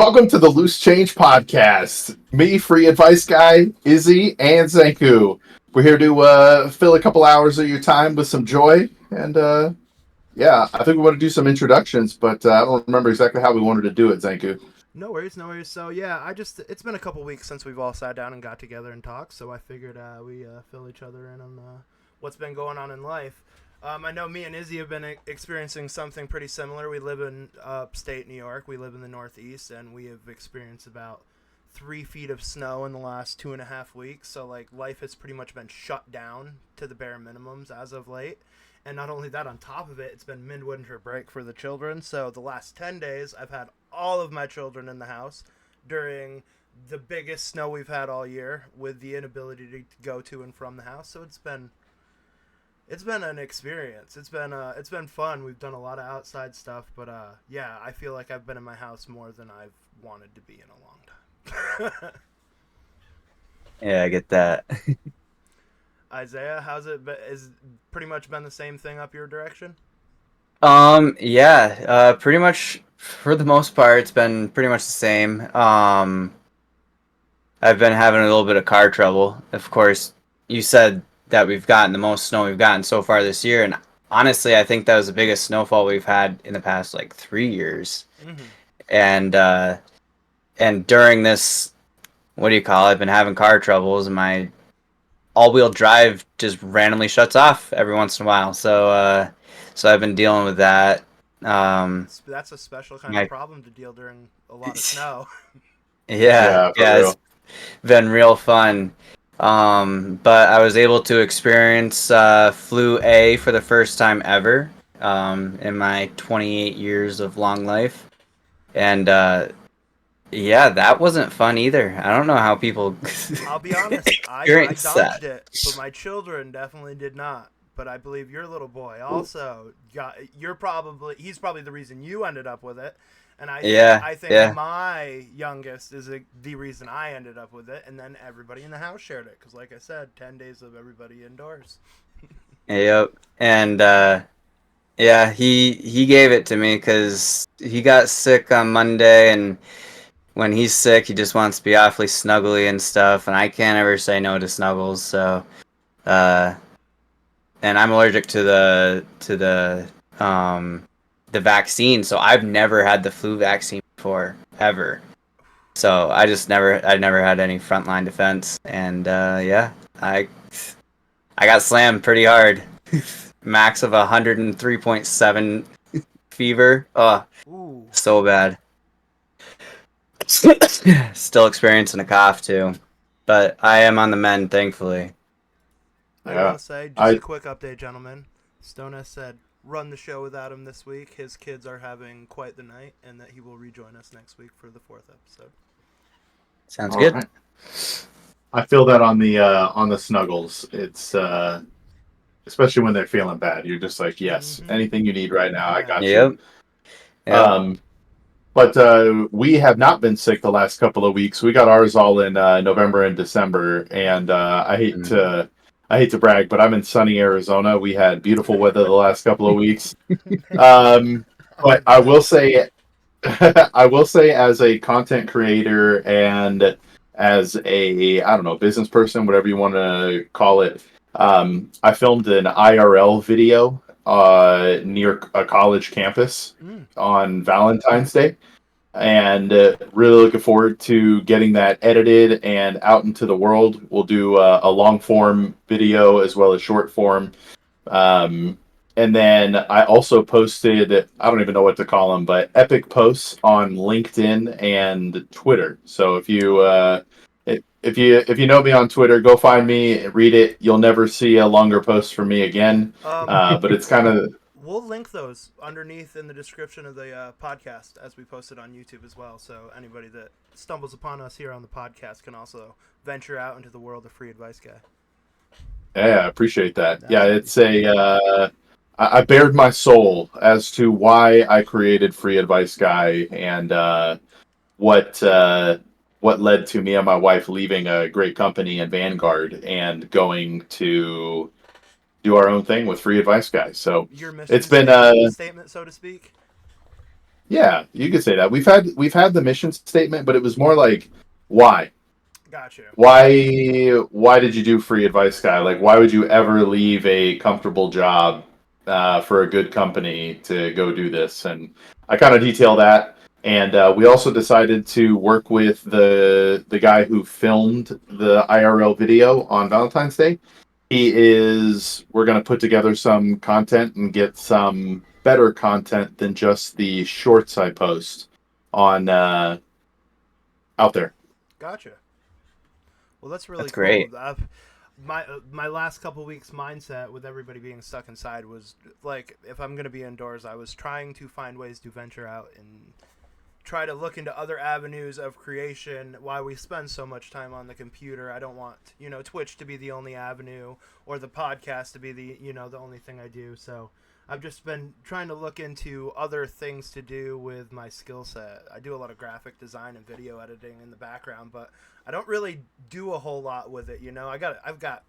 Welcome to the Loose Change Podcast. Me, free advice guy, Izzy, and Xanku. We're here to fill a couple hours of your time with some joy. And I think we want to do some introductions, but I don't remember exactly how we wanted to do it, Xanku. No worries, no worries. So yeah, it's been a couple weeks since we've all sat down and got together and talked. So I figured we fill each other in on what's been going on in life. I know me and Izzy have been experiencing something pretty similar. We live in upstate New York. We live in the Northeast, and we have experienced about 3 feet of snow in the last 2.5 weeks. So like life has pretty much been shut down to the bare minimums as of late. And not only that, on top of it, it's been midwinter break for the children. So the last 10 days, I've had all of my children in the house during the biggest snow we've had all year, with the inability to go to and from the house. So it's been an experience. It's been fun. We've done a lot of outside stuff, but yeah, I feel like I've been in my house more than I've wanted to be in a long time. Yeah, I get that. Isaiah, how's it been? Is pretty much been the same thing up your direction? Pretty much for the most part, it's been pretty much the same. I've been having a little bit of car trouble. Of course, you said that we've gotten the most snow we've gotten so far this year, and honestly, I think that was the biggest snowfall we've had in the past like 3 years. Mm-hmm. And during this, what do you call it? I've been having car troubles, and my all-wheel drive just randomly shuts off every once in a while. So I've been dealing with that. That's a special kind of problem to deal during a lot of snow. Yeah, it's been real fun. But I was able to experience flu A for the first time ever in my 28 years of long life. And yeah, that wasn't fun either. I don't know how people I'll be honest, I dodged it, but my children definitely did not. But I believe your little boy also got. He's probably the reason you ended up with it, and I think my youngest is the reason I ended up with it, and then everybody in the house shared it because, like I said, 10 days of everybody indoors. Yep, and yeah, he gave it to me because he got sick on Monday, and when he's sick, he just wants to be awfully snuggly and stuff, and I can't ever say no to snuggles. So, and I'm allergic to the vaccine, so I've never had the flu vaccine before ever. So I never had any frontline defense, and yeah, I got slammed pretty hard. Max of 103.7 fever. Oh, Ooh. so bad. Still experiencing a cough too, but I am on the mend, thankfully. I will say, just a quick update, gentlemen. Stone said, run the show without him this week. His kids are having quite the night, and that he will rejoin us next week for the 4th episode. Sounds good. Right. I feel that on the snuggles. It's especially when they're feeling bad. You're just like, yes, anything you need right now, I got you. Yep. But we have not been sick the last couple of weeks. We got ours all in November and December, and I hate to brag, but I'm in sunny Arizona. We had beautiful weather the last couple of weeks. But I will say, as a content creator and as a, I don't know, business person, whatever you want to call it, I filmed an IRL video near a college campus on Valentine's Day, and really looking forward to getting that edited and out into the world. We'll do a long form video as well as short form. And then I also posted, I don't even know what to call them, but epic posts on LinkedIn and Twitter. So if you know me on Twitter, go find me, read it. You'll never see a longer post from me again. But it's kind of... We'll link those underneath in the description of the podcast as we post it on YouTube as well. So anybody that stumbles upon us here on the podcast can also venture out into the world of Free Advice Guy. Yeah, I appreciate that. It's I bared my soul as to why I created Free Advice Guy and what led to me and my wife leaving a great company in Vanguard and going to do our own thing with Free Advice Guy. So your mission it's been statement, so to speak. Yeah, you could say that. We've had the mission statement, but it was more like why? Got you. Why did you do free advice guy? Like why would you ever leave a comfortable job for a good company to go do this? And I kind of detail that. And we also decided to work with the guy who filmed the IRL video on Valentine's Day. We're going to put together some content and get some better content than just the shorts I post on out there. Gotcha. Well, that's really That's cool. great. My last couple weeks mindset with everybody being stuck inside was like, if I'm gonna be indoors, I was trying to find ways to venture out and try to look into other avenues of creation. Why we spend so much time on the computer, I don't want Twitch to be the only avenue or the podcast to be the only thing I do. So I've just been trying to look into other things to do with my skill set. I do a lot of graphic design and video editing in the background, but I don't really do a whole lot with it. I've got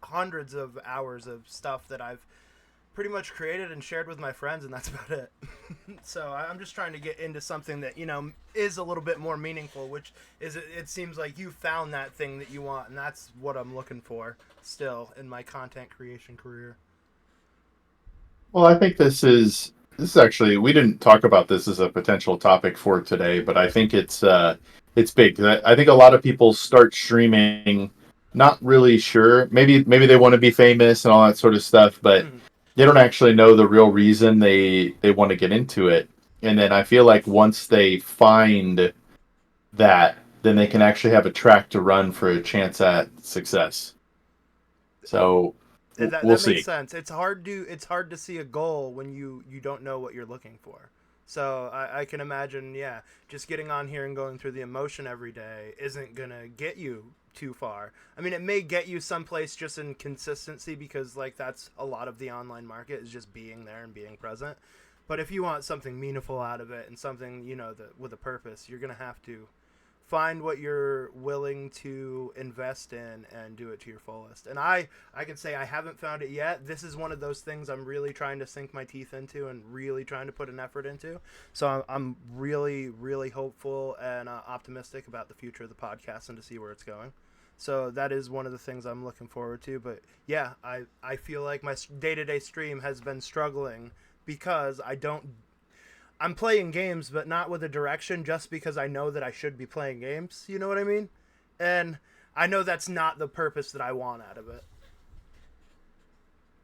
hundreds of hours of stuff that I've pretty much created and shared with my friends, and that's about it. So I'm just trying to get into something that is a little bit more meaningful, which is it seems like you found that thing that you want, and that's what I'm looking for still in my content creation career. Well, I think this is actually we didn't talk about this as a potential topic for today, but I think it's big. I think a lot of people start streaming not really sure. Maybe they want to be famous and all that sort of stuff, but Mhm. they don't actually know the real reason they want to get into it. And then I feel like once they find that, then they can actually have a track to run for a chance at success. So we'll That makes see. sense. It's hard to see a goal when you don't know what you're looking for. So I can imagine, yeah, just getting on here and going through the emotion every day isn't gonna get you too far. I mean, it may get you someplace just in consistency because like that's a lot of the online market is just being there and being present. But if you want something meaningful out of it and something that with a purpose, you're gonna have to find what you're willing to invest in and do it to your fullest. And I can say I haven't found it yet. This is one of those things I'm really trying to sink my teeth into and really trying to put an effort into. So I'm really, really hopeful and optimistic about the future of the podcast and to see where it's going. So that is one of the things I'm looking forward to. But yeah, I feel like my day-to-day stream has been struggling because I'm playing games, but not with a direction just because I know that I should be playing games. You know what I mean? And I know that's not the purpose that I want out of it.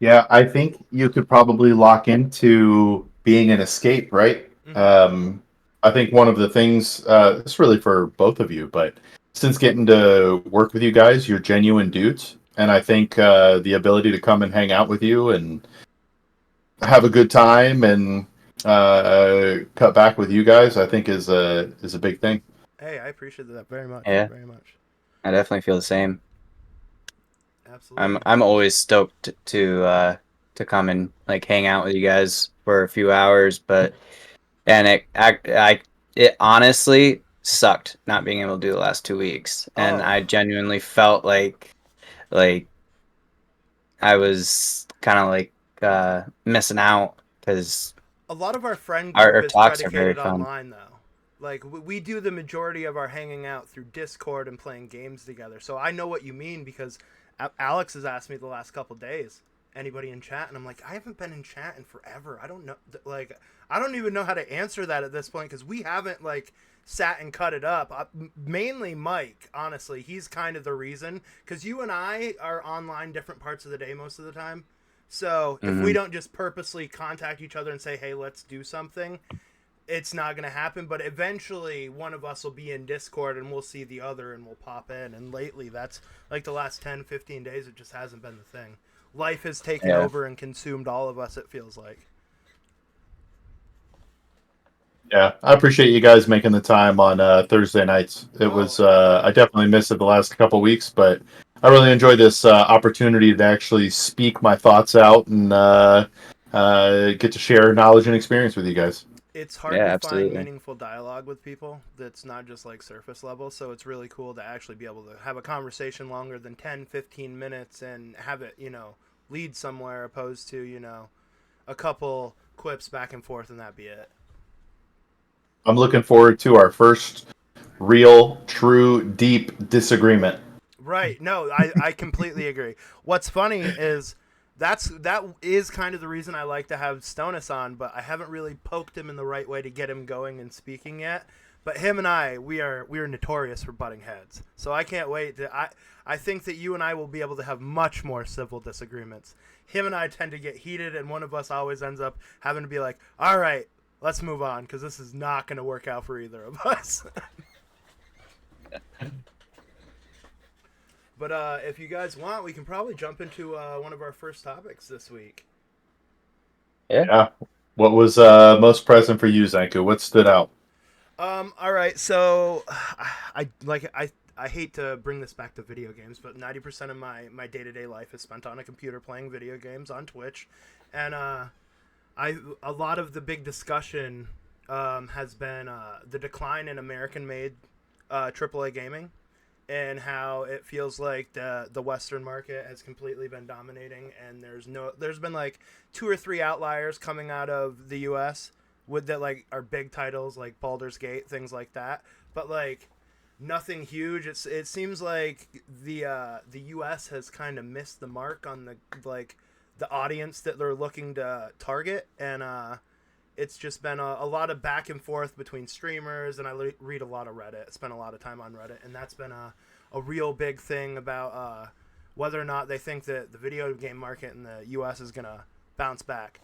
Yeah, I think you could probably lock into being an escape, right? Mm-hmm. I think one of the things, it's really for both of you, but since getting to work with you guys, you're genuine dudes. And I think the ability to come and hang out with you and have a good time and cut back with you guys, I think is a big thing. Hey, I appreciate that very much. Yeah, Very much. I definitely feel the same. I'm Absolutely. I'm always stoked to come and like hang out with you guys for a few hours, but and it honestly sucked not being able to do the last 2 weeks, and Oh, I genuinely felt like I was kind of like missing out because a lot of our friend our, group our is talks are very predicated fun. online, though. Like, we do the majority of our hanging out through Discord and playing games together. So I know what you mean because Alex has asked me the last couple days, anybody in chat? And I'm like, I haven't been in chat in forever. I don't know. Like, I don't even know how to answer that at this point because we haven't, like, sat and cut it up. Mainly Mike, honestly. He's kind of the reason because you and I are online different parts of the day most of the time. So if we Hmm. don't just purposely contact each other and say, hey, let's do something, it's not going to happen. But eventually one of us will be in Discord and we'll see the other and we'll pop in. And lately, that's like the last 10, 15 days, it just hasn't been the thing. Life has taken Yeah, over and consumed all of us, it feels like. Yeah, I appreciate you guys making the time on Thursday nights. It Oh, was I definitely missed it the last couple weeks, but I really enjoyed this opportunity to actually speak my thoughts out and get to share knowledge and experience with you guys. it's yeah, hard to find absolutely. meaningful dialogue with people that's not just like surface level. So it's really cool to actually be able to have a conversation longer than 10, 15 minutes and have it, lead somewhere opposed to, a couple quips back and forth and that be it. I'm looking forward to our first real, true, deep disagreement. Right. No, I completely agree. What's funny is that is kind of the reason I like to have Stonus on, but I haven't really poked him in the right way to get him going and speaking yet. But him and I, we are notorious for butting heads. So I can't wait to I think that you and I will be able to have much more civil disagreements. Him and I tend to get heated, and one of us always ends up having to be like, "All right, let's move on because this is not going to work out for either of us." But if you guys want, we can probably jump into one of our first topics this week. Yeah. What was most present for you, Xanku? What stood out? All right. So, I hate to bring this back to video games, but 90% of my day to day life is spent on a computer playing video games on Twitch, and a lot of the big discussion has been the decline in American made AAA gaming, and how it feels like the Western market has completely been dominating, and there's been like 2 or 3 outliers coming out of the US with that like are big titles like Baldur's Gate, things like that, but like nothing huge. It seems like the US has kind of missed the mark on the audience that they're looking to target, and it's just been a lot of back and forth between streamers, and I read a lot of Reddit, spend a lot of time on Reddit, and that's been a real big thing about whether or not they think that the video game market in the US is going to bounce back.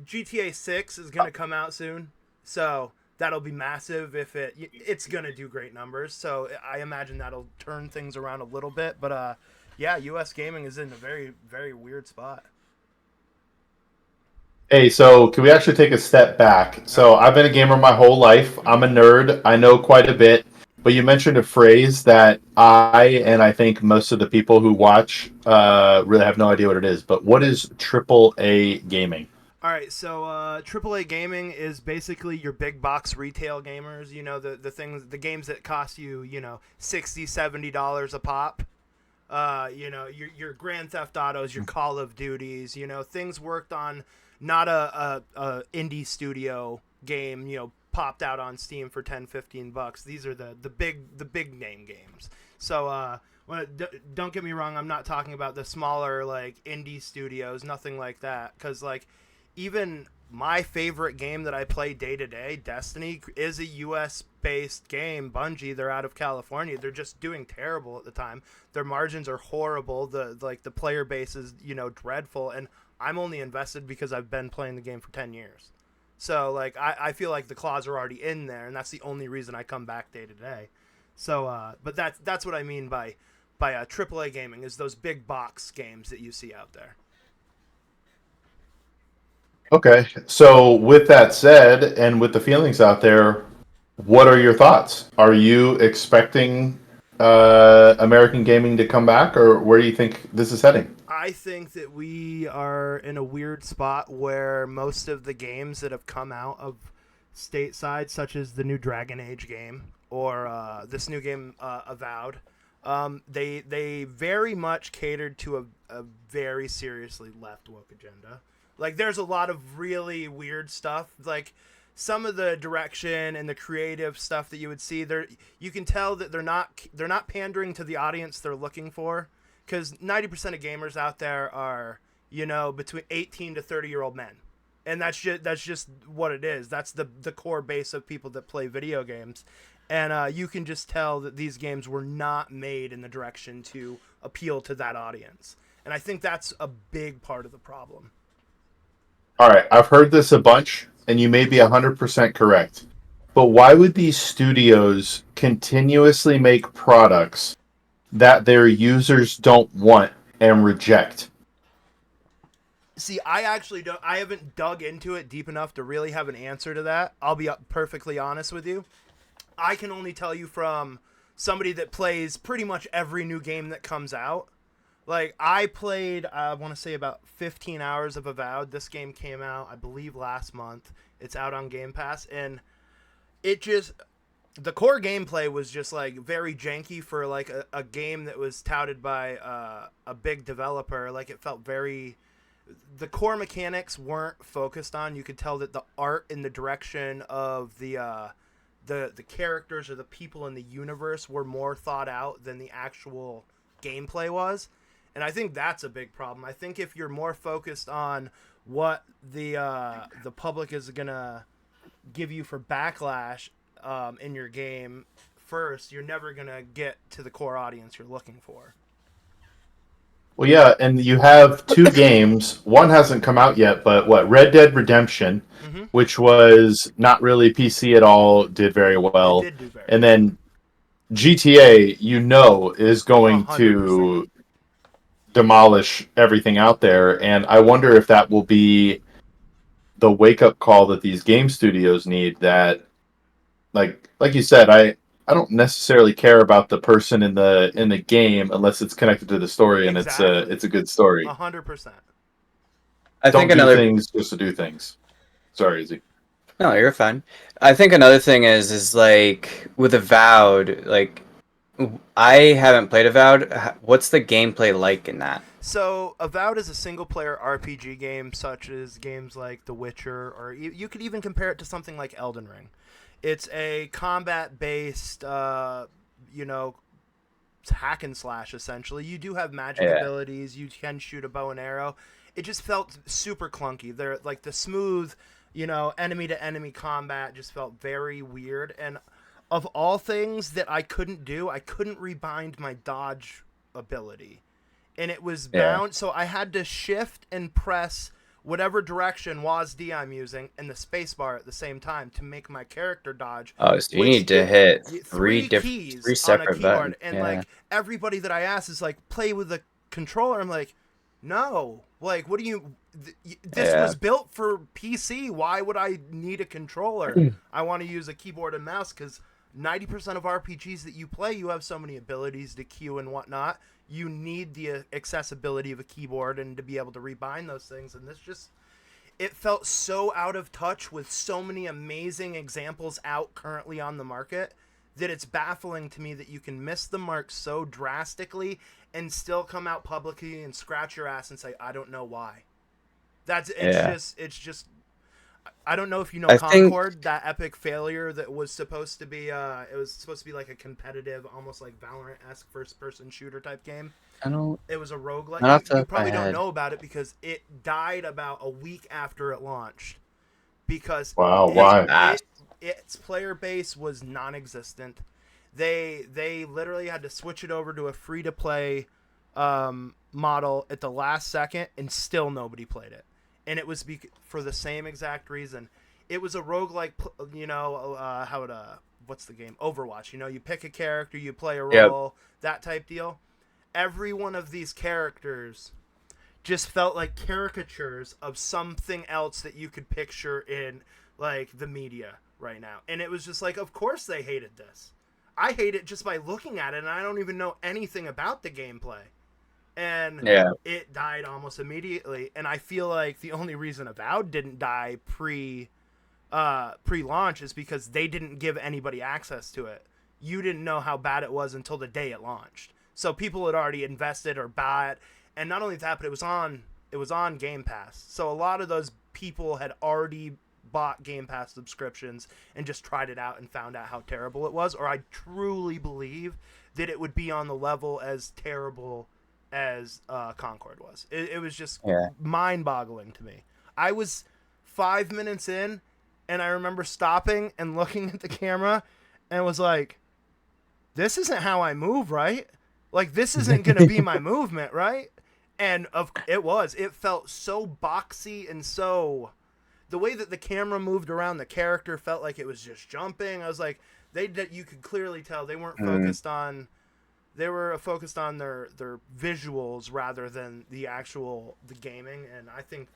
GTA 6 is going to come out soon, so that'll be massive if it's going to do great numbers, so I imagine that'll turn things around a little bit, but yeah, US gaming is in a very, very weird spot. Hey, so can we actually take a step back? So I've been a gamer my whole life. I'm a nerd. I know quite a bit. But you mentioned a phrase that I think most of the people who watch really have no idea what it is. But what is AAA gaming? All right, so AAA gaming is basically your big box retail gamers. You know, the games that cost you, $60-$70 a pop. Your Grand Theft Autos, your Call of Duties. Things worked on not a indie studio game. Popped out on Steam for $10-$15. These are the big name games. So don't get me wrong, I'm not talking about the smaller like indie studios, nothing like that, because like even my favorite game that I play day to day, Destiny, is a US based game. Bungie, they're out of California. They're just doing terrible at the time. Their margins are horrible. The player base is, dreadful, and I'm only invested because I've been playing the game for 10 years. So like I feel like the claws are already in there, and that's the only reason I come back day to day. So but that's what I mean by AAA gaming, is those big box games that you see out there. Okay. So with that said, and with the feelings out there, what are your thoughts? Are you expecting American gaming to come back, or where do you think this is heading? I think that we are in a weird spot where most of the games that have come out of stateside, such as the new Dragon Age game or this new game Avowed, they very much catered to a very seriously left woke agenda. Like, there's a lot of really weird stuff. Like, some of the direction and the creative stuff that you would see there, you can tell that they're not pandering to the audience they're looking for, because 90% of gamers out there are between 18 to 30-year-old men, and that's just what it is. That's the core base of people that play video games, and you can just tell that these games were not made in the direction to appeal to that audience, and I think that's a big part of the problem. All right, I've heard this a bunch, and you may be 100% correct. But why would these studios continuously make products that their users don't want and reject? See, I haven't dug into it deep enough to really have an answer to that. I'll be perfectly honest with you. I can only tell you from somebody that plays pretty much every new game that comes out. Like, I played, I want to say about 15 hours of Avowed. This game came out, I believe, last month. It's out on Game Pass, and the core gameplay was just, like, very janky for, like, a game that was touted by a big developer. Like, it felt very, the core mechanics weren't focused on. You could tell that the art and the direction of the characters or the people in the universe were more thought out than the actual gameplay was. And I think that's a big problem. I think if you're more focused on what the public is gonna give you for backlash in your game first, you're never gonna get to the core audience you're looking for. Well, yeah, and you have two games. One hasn't come out yet, but Red Dead Redemption, which was not really PC at all, did very well. It did do very and then GTA, is going 100%. to demolish everything out there, and I wonder if that will be the wake-up call that these game studios need. That, like you said, I don't necessarily care about the person in the game unless it's connected to the story and Exactly. it's a good story. 100%. I think Don't do another things just to do things. Sorry, Izzy. No, you're fine. I think another thing is like with Avowed, like I haven't played Avowed. What's the gameplay like in that? So, Avowed is a single-player RPG game, such as games like The Witcher, or you could even compare it to something like Elden Ring. It's a combat-based, hack and slash, essentially. You do have magic abilities. You can shoot a bow and arrow. It just felt super clunky. They're like the smooth, enemy-to-enemy combat just felt very weird. And of all things that I couldn't do, I couldn't rebind my dodge ability. And it was bound, so I had to shift and press whatever direction WASD I'm using and the spacebar at the same time to make my character dodge. Oh, so you need to hit three separate on a keyboard. buttons. And like everybody that I ask is like, play with the controller. I'm like, no. Like, what do you? This was built for PC. Why would I need a controller? I want to use a keyboard and mouse because 90% of RPGs that you play, you have so many abilities to queue and whatnot. You need the accessibility of a keyboard and to be able to rebind those things. And it felt so out of touch with so many amazing examples out currently on the market that it's baffling to me that you can miss the mark so drastically and still come out publicly and scratch your ass and say, I don't know why. It's just I don't know if you know Concord, that epic failure that was supposed to be like a competitive, almost like Valorant-esque first-person shooter type game. It was a roguelike. You probably don't know about it because it died about a week after it launched. Because why? Its player base was non-existent. They literally had to switch it over to a free-to-play model at the last second, and still nobody played it. And it was for the same exact reason. It was a roguelike, what's the game? Overwatch. You pick a character, you play a role, that type deal. Every one of these characters just felt like caricatures of something else that you could picture in, like, the media right now. And it was just like, of course they hated this. I hate it just by looking at it, and I don't even know anything about the gameplay. And it died almost immediately. And I feel like the only reason Avowed didn't die pre-launch is because they didn't give anybody access to it. You didn't know how bad it was until the day it launched. So people had already invested or bought it. And not only that, but it was on Game Pass. So a lot of those people had already bought Game Pass subscriptions and just tried it out and found out how terrible it was. Or I truly believe that it would be on the level as terrible as Concord was. It was just mind-boggling to me. I was 5 minutes in, and I remember stopping and looking at the camera and was like, this isn't how I move, right? Like, this isn't going to be my movement, right? And it felt so boxy and so... The way that the camera moved around the character felt like it was just jumping. I was like, you could clearly tell they weren't focused on... They were focused on their visuals rather than the gaming, and I think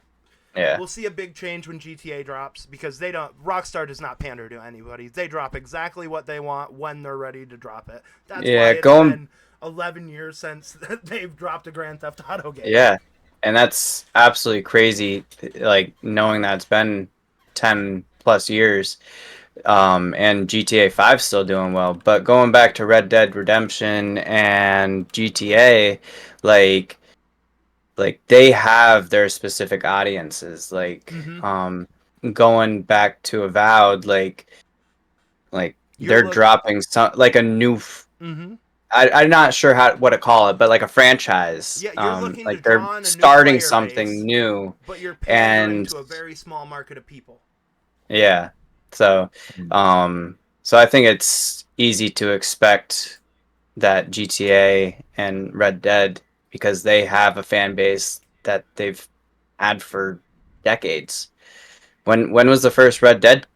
we'll see a big change when GTA drops because Rockstar does not pander to anybody. They drop exactly what they want when they're ready to drop it. That's why it's been 11 years since they've dropped a Grand Theft Auto game. Yeah, and that's absolutely crazy, like knowing that it's been 10 plus years. And GTA 5 still doing well, but going back to Red Dead Redemption and GTA, like like they have their specific audiences. Like going back to Avowed, like You're they're dropping some like a new. I'm not sure what to call it, but like a franchise. Yeah, you're looking to Like they're draw in a new starting player something base, new, but you're pandering and to a very small market of people. yeah. So, so I think it's easy to expect that GTA and Red Dead, because they have a fan base that they've had for decades. When was the first Red Dead?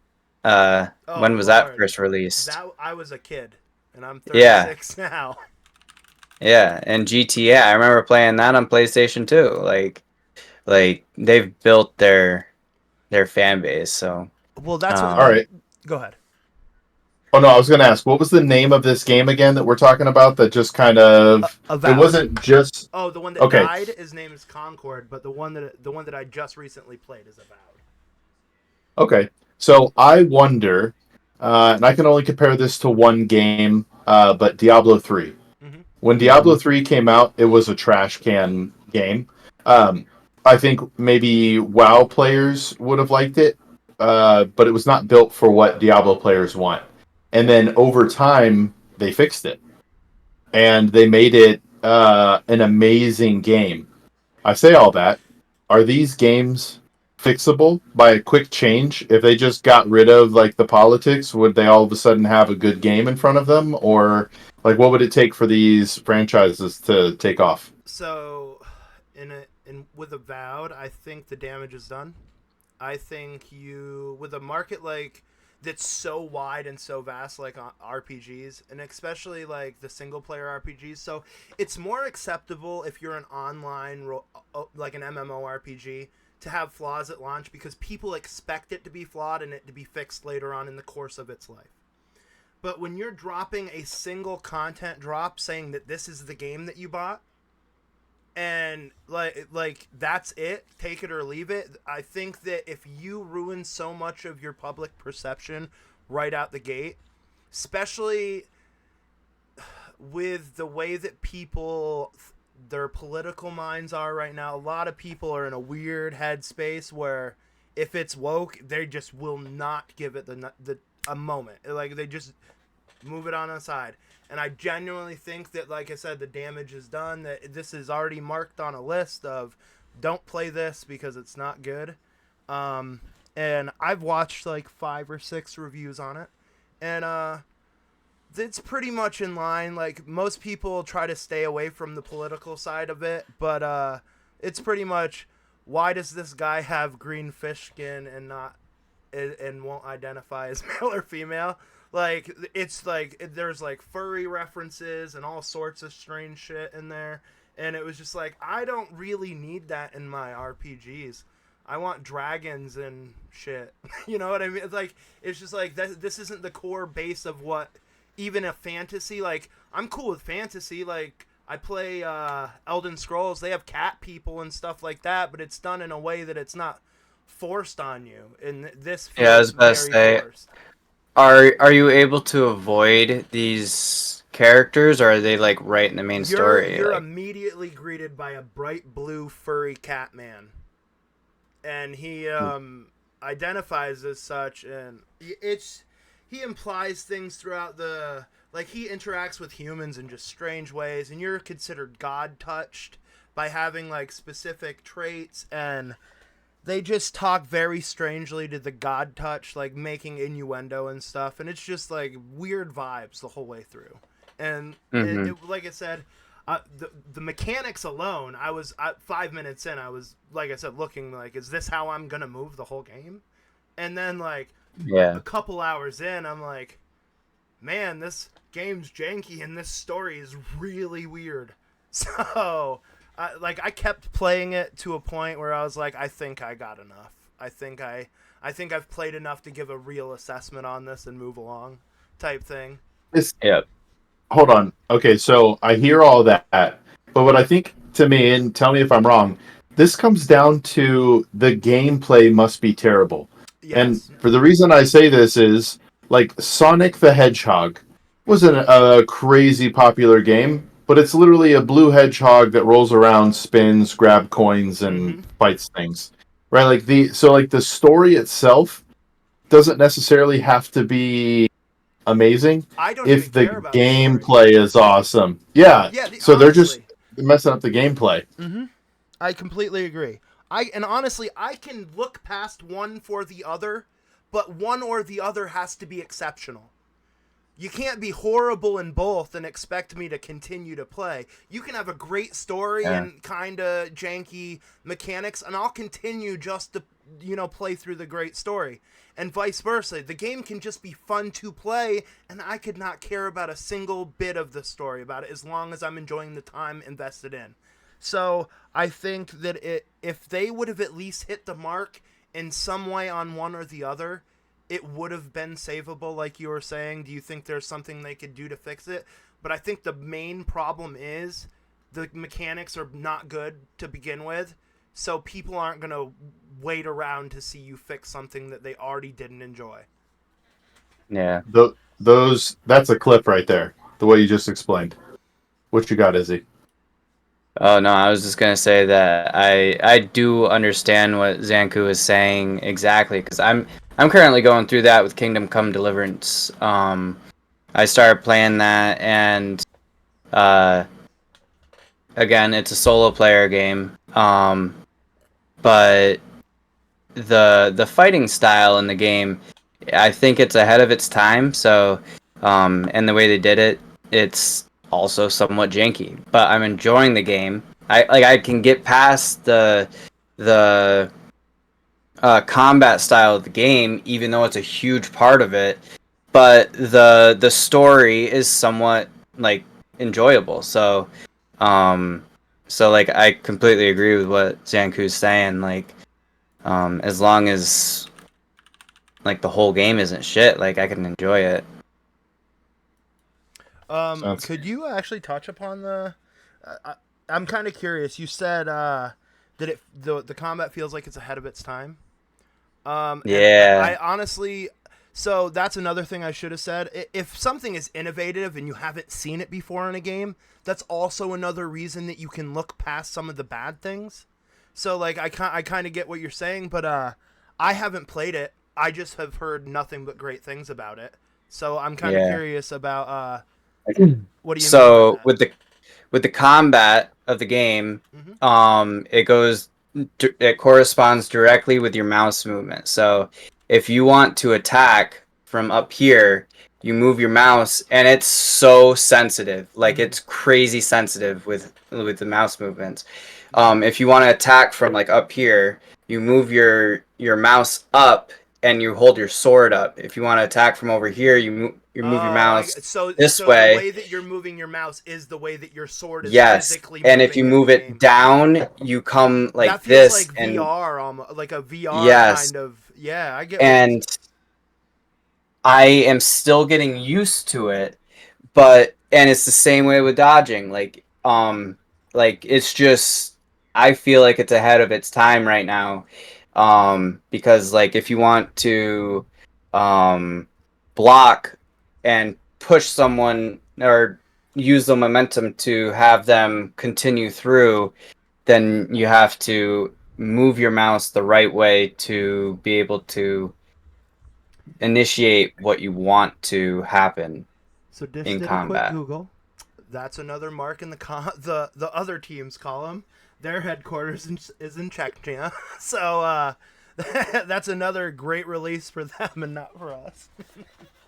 Oh When was that Lord, first released? that I was a kid, and I'm Yeah, 36 now. yeah, and GTA. I remember playing that on PlayStation 2. Like they've built their fan base. So, Well, that's what All um, like. right. Go ahead. Oh no, I was going to ask, what was the name of this game again that we're talking about? That just kind of it Avowed. wasn't just Oh, the one that okay. died. His name is Concord, but the one that I just recently played is Avowed. Okay, so I wonder, and I can only compare this to one game, but Diablo 3. Mm-hmm. When Diablo 3 came out, it was a trash can game. Um, I think maybe WoW players would have liked it, but it was not built for what Diablo players want. And then over time, they fixed it, and they made it an amazing game. I say all that. Are these games fixable by a quick change? If they just got rid of like the politics, would they all of a sudden have a good game in front of them? Or like what would it take for these franchises to take off? So, in with Avowed, I think the damage is done. I think you with a market like that's so wide and so vast, like RPGs, and especially like the single player RPGs. So it's more acceptable if you're an online like an MMORPG to have flaws at launch because people expect it to be flawed and it to be fixed later on in the course of its life. But when you're dropping a single content drop saying that this is the game that you bought, and like that's it, take it or leave it, I think that if you ruin so much of your public perception right out the gate, especially with the way that people their political minds are right now, a lot of people are in a weird headspace where if it's woke they just will not give it the a moment, like they just move it on aside. And I genuinely think that, like I said, the damage is done. That this is already marked on a list of don't play this because it's not good. And I've watched like 5 or 6 reviews on it, and it's pretty much in line. Like most people try to stay away from the political side of it, but it's pretty much why does this guy have green fish skin and not and won't identify as male or female? Like it's like there's like furry references and all sorts of strange shit in there, and it was just like I don't really need that in my RPGs. I want dragons and shit. You know what I mean? Like it's just like this isn't the core base of what even a fantasy. Like I'm cool with fantasy. Like I play Elden Scrolls. They have cat people and stuff like that, but it's done in a way that it's not forced on you. And this feels yeah, I was about to very say, forced. are you able to avoid these characters, or are they like right in the main story? You're Like, immediately greeted by a bright blue furry cat man, and he identifies as such, and he implies things throughout the like he interacts with humans in just strange ways, and you're considered god touched by having like specific traits, and they just talk very strangely to the god touch, like making innuendo and stuff, and it's just like weird vibes the whole way through. And like I said, the mechanics alone, I was 5 minutes in, I was like I said looking like, is this how I'm gonna move the whole game? And then like yeah, a couple hours in, I'm like, man, this game's janky and this story is really weird. So I kept playing it to a point where I was like, I think I got enough. I think I've played enough to give a real assessment on this and move along, type thing. yeah, Hold on. Okay, so I hear all that, but what I think to me, and tell me if I'm wrong, this comes down to the gameplay must be terrible. And Yes. for the reason I say this is like Sonic the Hedgehog was a crazy popular game, but it's literally a blue hedgehog that rolls around, spins, grab coins, and fights things. Right? Like the story itself doesn't necessarily have to be amazing I don't even if the care about the story. gameplay is awesome. Yeah. Yeah, So they're just messing up the gameplay. I completely agree. Honestly, I can look past one for the other, but one or the other has to be exceptional. You can't be horrible in both and expect me to continue to play. You can have a great story and kind of janky mechanics, and I'll continue just to, play through the great story. And vice versa. The game can just be fun to play, and I could not care about a single bit of the story about it as long as I'm enjoying the time invested in. So I think that if they would have at least hit the mark in some way on one or the other, it would have been savable, like you were saying. Do you think there's something they could do to fix it? But I think the main problem is the mechanics are not good to begin with, so people aren't going to wait around to see you fix something that they already didn't enjoy. Yeah. That's a clip right there, the way you just explained. What you got, Izzy? Oh no, I was just gonna say that I do understand what Xanku is saying exactly, because I'm currently going through that with Kingdom Come Deliverance. I started playing that, and again, it's a solo player game. But the fighting style in the game, I think it's ahead of its time. So, and the way they did it, it's also somewhat janky. But I'm enjoying the game. I can get past the combat style of the game, even though it's a huge part of it. But the story is somewhat like enjoyable. So like I completely agree with what Zanku's saying. Like, as long as like the whole game isn't shit, like I can enjoy it. Could you actually touch upon I'm kind of curious. You said that the combat feels like it's ahead of its time. And Yeah. I honestly, so that's another thing I should have said. If something is innovative and you haven't seen it before in a game, that's also another reason that you can look past some of the bad things. So like I kind of get what you're saying, but I haven't played it. I just have heard nothing but great things about it. So I'm kind of curious about what do you mean by So that? with the combat of the game, it corresponds directly with your mouse movement. So if you want to attack from up here, you move your mouse, and it's so sensitive. Like it's crazy sensitive with the mouse movements. If you want to attack from like up here, you move your mouse up and you hold your sword up. If you want to attack from over here, you move your mouse So this the way. way that you're moving your mouse is the way that your sword is Yes, physically and moving if you in move the it game. down, you come like That feels this, like and VR, almost like a VR yes, kind of. Yeah, I get what you're saying. and I am still getting used to it, and it's the same way with dodging. Like it's just I feel like it's ahead of its time right now, because like if you want to um block and push someone or use the momentum to have them continue through, then you have to move your mouse the right way to be able to initiate what you want to happen So just in did a quick combat. Google. That's another mark in the other team's column. Their headquarters is in Chechnya, so that's another great release for them and not for us.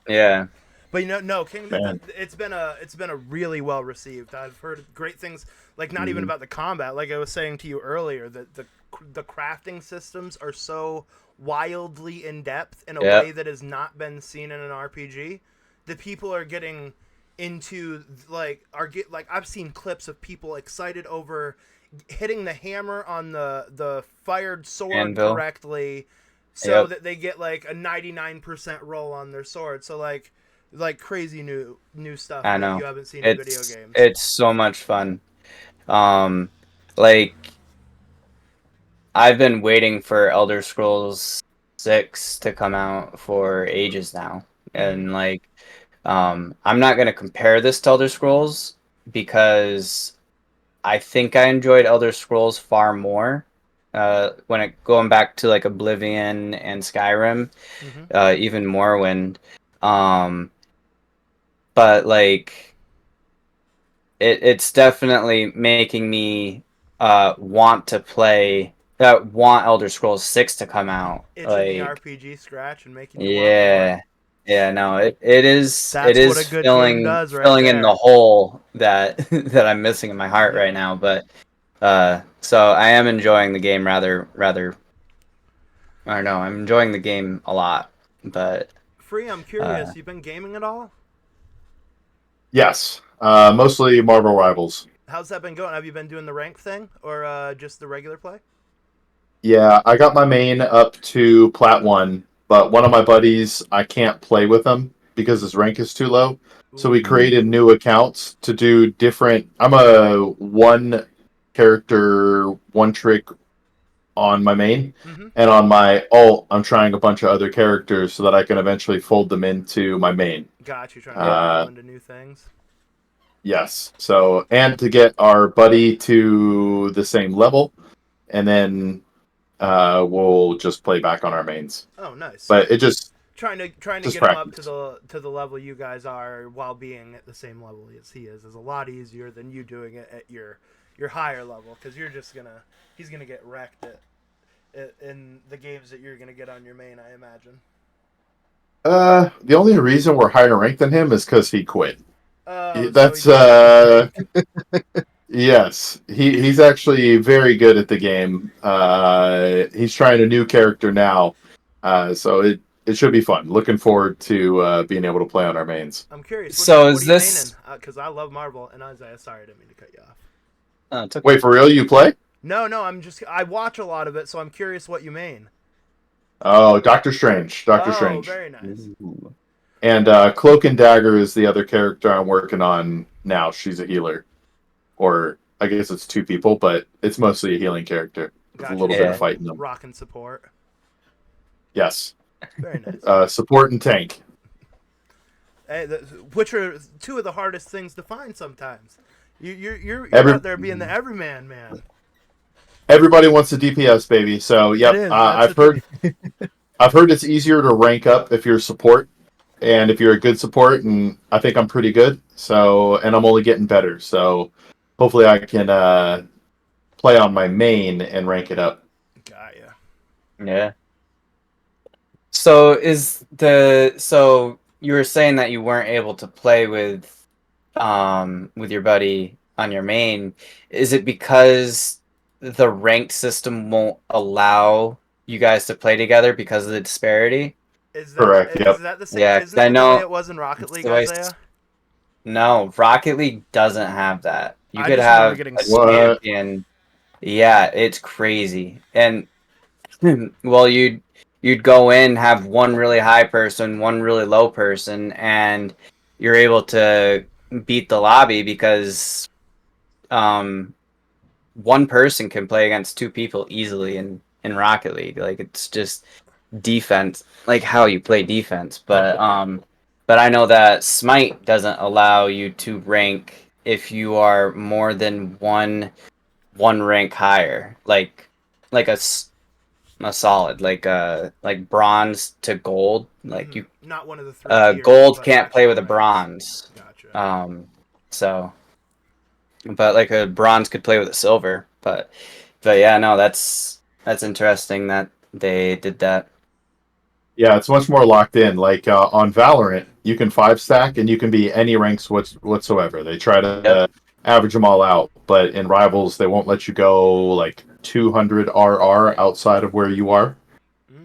Yeah. But no, Kingdom. Man. It's been a really well received. I've heard great things. Like not even Mhm. about the combat. Like I was saying to you earlier, that the crafting systems are so wildly in depth in a way Yep. that has not been seen in an RPG. That people are getting into like I've seen clips of people excited over hitting the hammer on the fired sword Anvil. correctly, so Yep. that they get like a 99% roll on their sword. So like crazy new stuff I that know. you haven't seen in video games. It's so much fun. Um like I've been waiting for Elder Scrolls 6 to come out for ages now. Mm-hmm. And like I'm not going to compare this to Elder Scrolls, because I think I enjoyed Elder Scrolls far more when going back to like Oblivion and Skyrim, even Morrowind. But like it's definitely making me want to play want Elder Scrolls 6 to come out. Itching the Like RPG scratch and making you want yeah. more. Yeah, no, it That's what a good game does right filling in the there. hole that that I'm missing in my heart Yeah. right now. But so I am enjoying the game I don't know, I'm enjoying the game a lot. But Free, I'm curious. You've been gaming at all? Yes, mostly Marvel Rivals. How's that been going? Have you been doing the rank thing or just the regular play? Yeah, I got my main up to Plat 1, but one of my buddies, I can't play with him because his rank is too low. So we Ooh. created new accounts to do different. I'm a one character, one trick on my main, and on my alt, I'm trying a bunch of other characters so that I can eventually fold them into my main. Got you, trying to dabble into new things. Yes. So, and to get our buddy to the same level, and then we'll just play back on our mains. Oh, nice. But it just trying to just get him up practice. to the level you guys are while being at the same level as he is a lot easier than you doing it at your higher level, because he's gonna get wrecked in the games that you're gonna get on your main, I imagine. The only reason we're higher ranked than him is because he quit. Oh, That's so yes. He's actually very good at the game. He's trying a new character now, so it should be fun. Looking forward to being able to play on our mains. I'm curious. so What is are you this maining? Because I love Marvel and Isaiah. Sorry, I didn't mean to cut you off. it's okay. Wait, for real? You play? No, I watch a lot of it, so I'm curious what you main. Oh, Doctor Strange. Doctor Oh, Strange. very nice. Ooh. And Cloak and Dagger is the other character I'm working on now. She's a healer. Or I guess it's two people, but it's mostly a healing character with a Gotcha. little bit of Yeah. fight in them. Rock and support. Yes. Very nice. Support and tank. Hey, which are two of the hardest things to find sometimes. You're out there being the everyman man. Everybody wants a DPS, baby. So, yep, It is, I've heard it's easier to rank up if you're support, and if you're a good support, and I think I'm pretty good. So, and I'm only getting better. So, hopefully, I can play on my main and rank it up. Got ya. Yeah. So you were saying that you weren't able to play with your buddy on your main. Is it because the ranked system won't allow you guys to play together because of the disparity? Correct. Yep. Is that the same? Yeah, Isn't that I know the way it was in Rocket League, Isaiah? No, Rocket League doesn't have that. You I could just remember have getting a What? champion. Yeah, it's crazy. And well, you'd go in, have one really high person, one really low person, and you're able to beat the lobby because one person can play against two people easily in Rocket League. Like it's just defense, like how you play defense. But I know that Smite doesn't allow you to rank if you are more than one rank higher, like a solid, like bronze to gold. Like you, Not one of the three tiers, gold but can't play with a actual ranks. bronze. Gotcha. So, but like a bronze could play with a silver. But yeah, no, that's interesting that they did that. Yeah, it's much more locked in. Like on Valorant, you can 5-stack and you can be any ranks whatsoever. They try to average them all out, but in Rivals, they won't let you go like 200 RR outside of where you are.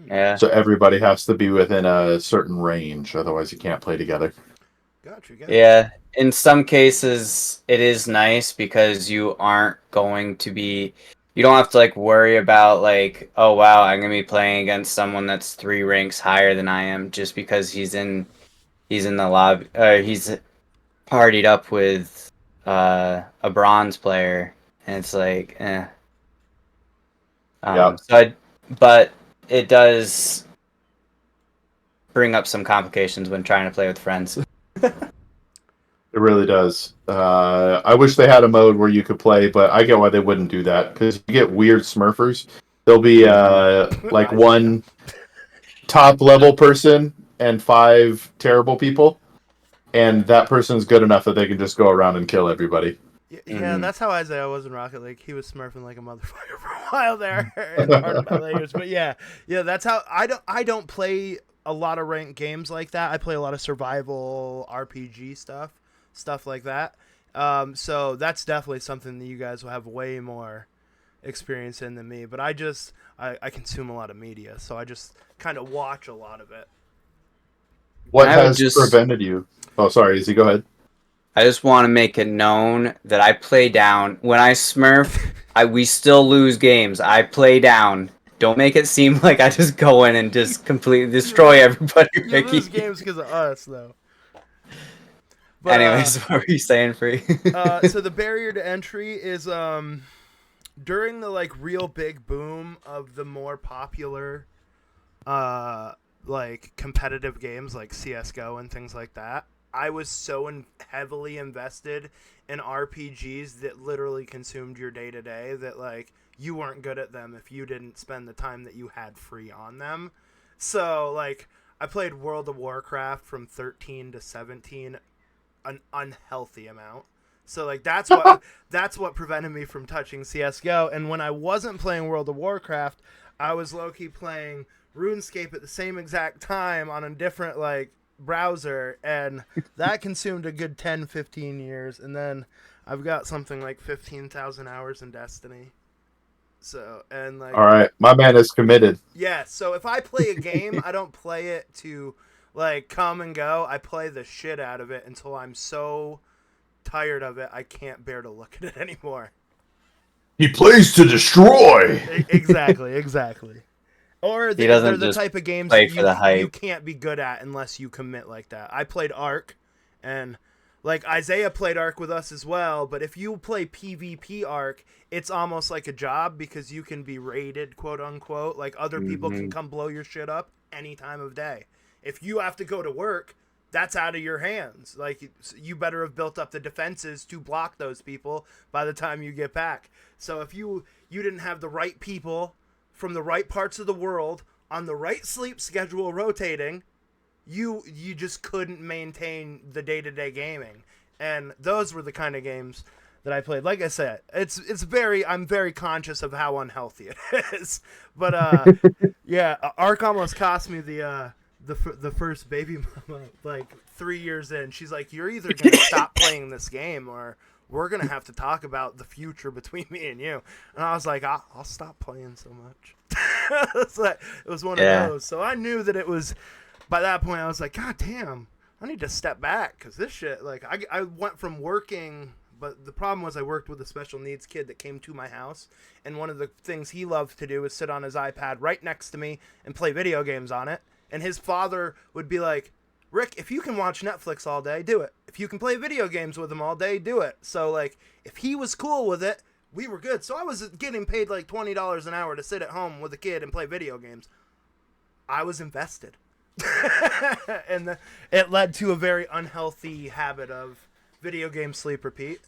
Yeah. So everybody has to be within a certain range, otherwise you can't play together. Gotcha. Yeah. In some cases, it is nice because you aren't going to be. You don't have to like worry about like, oh wow, I'm gonna be playing against someone that's 3 ranks higher than I am just because he's in the lobby. He's partied up with a bronze player, and it's like, eh. Yep. But it does bring up some complications when trying to play with friends. It really does. I wish they had a mode where you could play, but I get why they wouldn't do that because you get weird Smurfers. There'll be like one top level person and 5 terrible people, and that person's good enough that they can just go around and kill everybody. Yeah, that's how Isaiah was in Rocket League. He was smurfing like a motherfucker for a while there in part my layers. But yeah, that's how I don't play a lot of ranked games like that. I play a lot of survival RPG stuff like that. So that's definitely something that you guys will have way more experience in than me. But I consume a lot of media, so I just kind of watch a lot of it. What has prevented you? Oh, sorry, Izzy, go ahead. I just want to make it known that I play down. When I smurf, we still lose games. I play down. Don't make it seem like I just go in and just completely destroy everybody. You lose games because of us, though. But, anyways, what were you saying, Free? So the barrier to entry is during the like real big boom of the more popular like competitive games like CS:GO and things like that. I was so heavily invested in RPGs that literally consumed your day to day that like you weren't good at them if you didn't spend the time that you had free on them. So like I played World of Warcraft from 13 to 17, an unhealthy amount. So like that's what prevented me from touching CS:GO. And when I wasn't playing World of Warcraft, I was low-key playing RuneScape at the same exact time on a different like browser, and that consumed a good 10-15 years. And then I've got something like 15,000 hours in Destiny. So, and like, all right, my man is committed. Yeah, so if I play a game, I don't play it to like come and go. I play the shit out of it until I'm so tired of it I can't bear to look at it anymore. He plays to destroy. Exactly. Or they're the type of games that you can't be good at unless you commit like that. I played Ark, and like Isaiah played Ark with us as well, but if you play PvP Ark, it's almost like a job because you can be raided, quote unquote. Like other people can come blow your shit up any time of day. If you have to go to work, that's out of your hands. Like you better have built up the defenses to block those people by the time you get back. So if you didn't have the right people from the right parts of the world on the right sleep schedule rotating, you just couldn't maintain the day-to-day gaming. And those were the kind of games that I played. Like I said, I'm very conscious of how unhealthy it is. But yeah, Ark almost cost me the first baby mama like 3 years in. She's like, "You're either going to stop playing this game or we're going to have to talk about the future between me and you." And I was like, I'll stop playing so much. It was one of those. So I knew that it was, by that point, I was like, God damn, I need to step back because this shit, like, I went from working, but the problem was I worked with a special needs kid that came to my house, and one of the things he loved to do was sit on his iPad right next to me and play video games on it. And his father would be like, Rick, if you can watch Netflix all day, do it. If you can play video games with him all day, do it. So, like, if he was cool with it, we were good. So I was getting paid like $20 an hour to sit at home with a kid and play video games. I was invested. And it led to a very unhealthy habit of video game sleep repeat.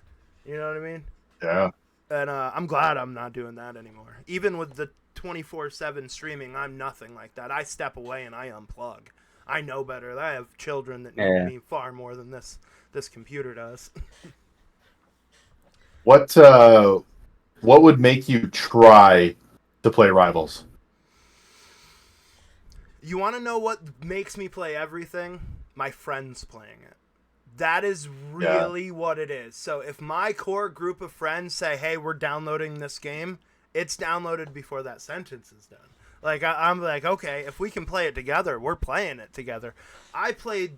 You know what I mean? Yeah. And I'm glad I'm not doing that anymore. Even with the 24/7 streaming, I'm nothing like that. I step away and I unplug. I know better. I have children that need me far more than this computer does. What would make you try to play Rivals? You want to know what makes me play everything? My friends playing it. That is really what it is. So if my core group of friends say, hey, we're downloading this game, it's downloaded before that sentence is done. Like, I'm like, okay, if we can play it together, we're playing it together. I played,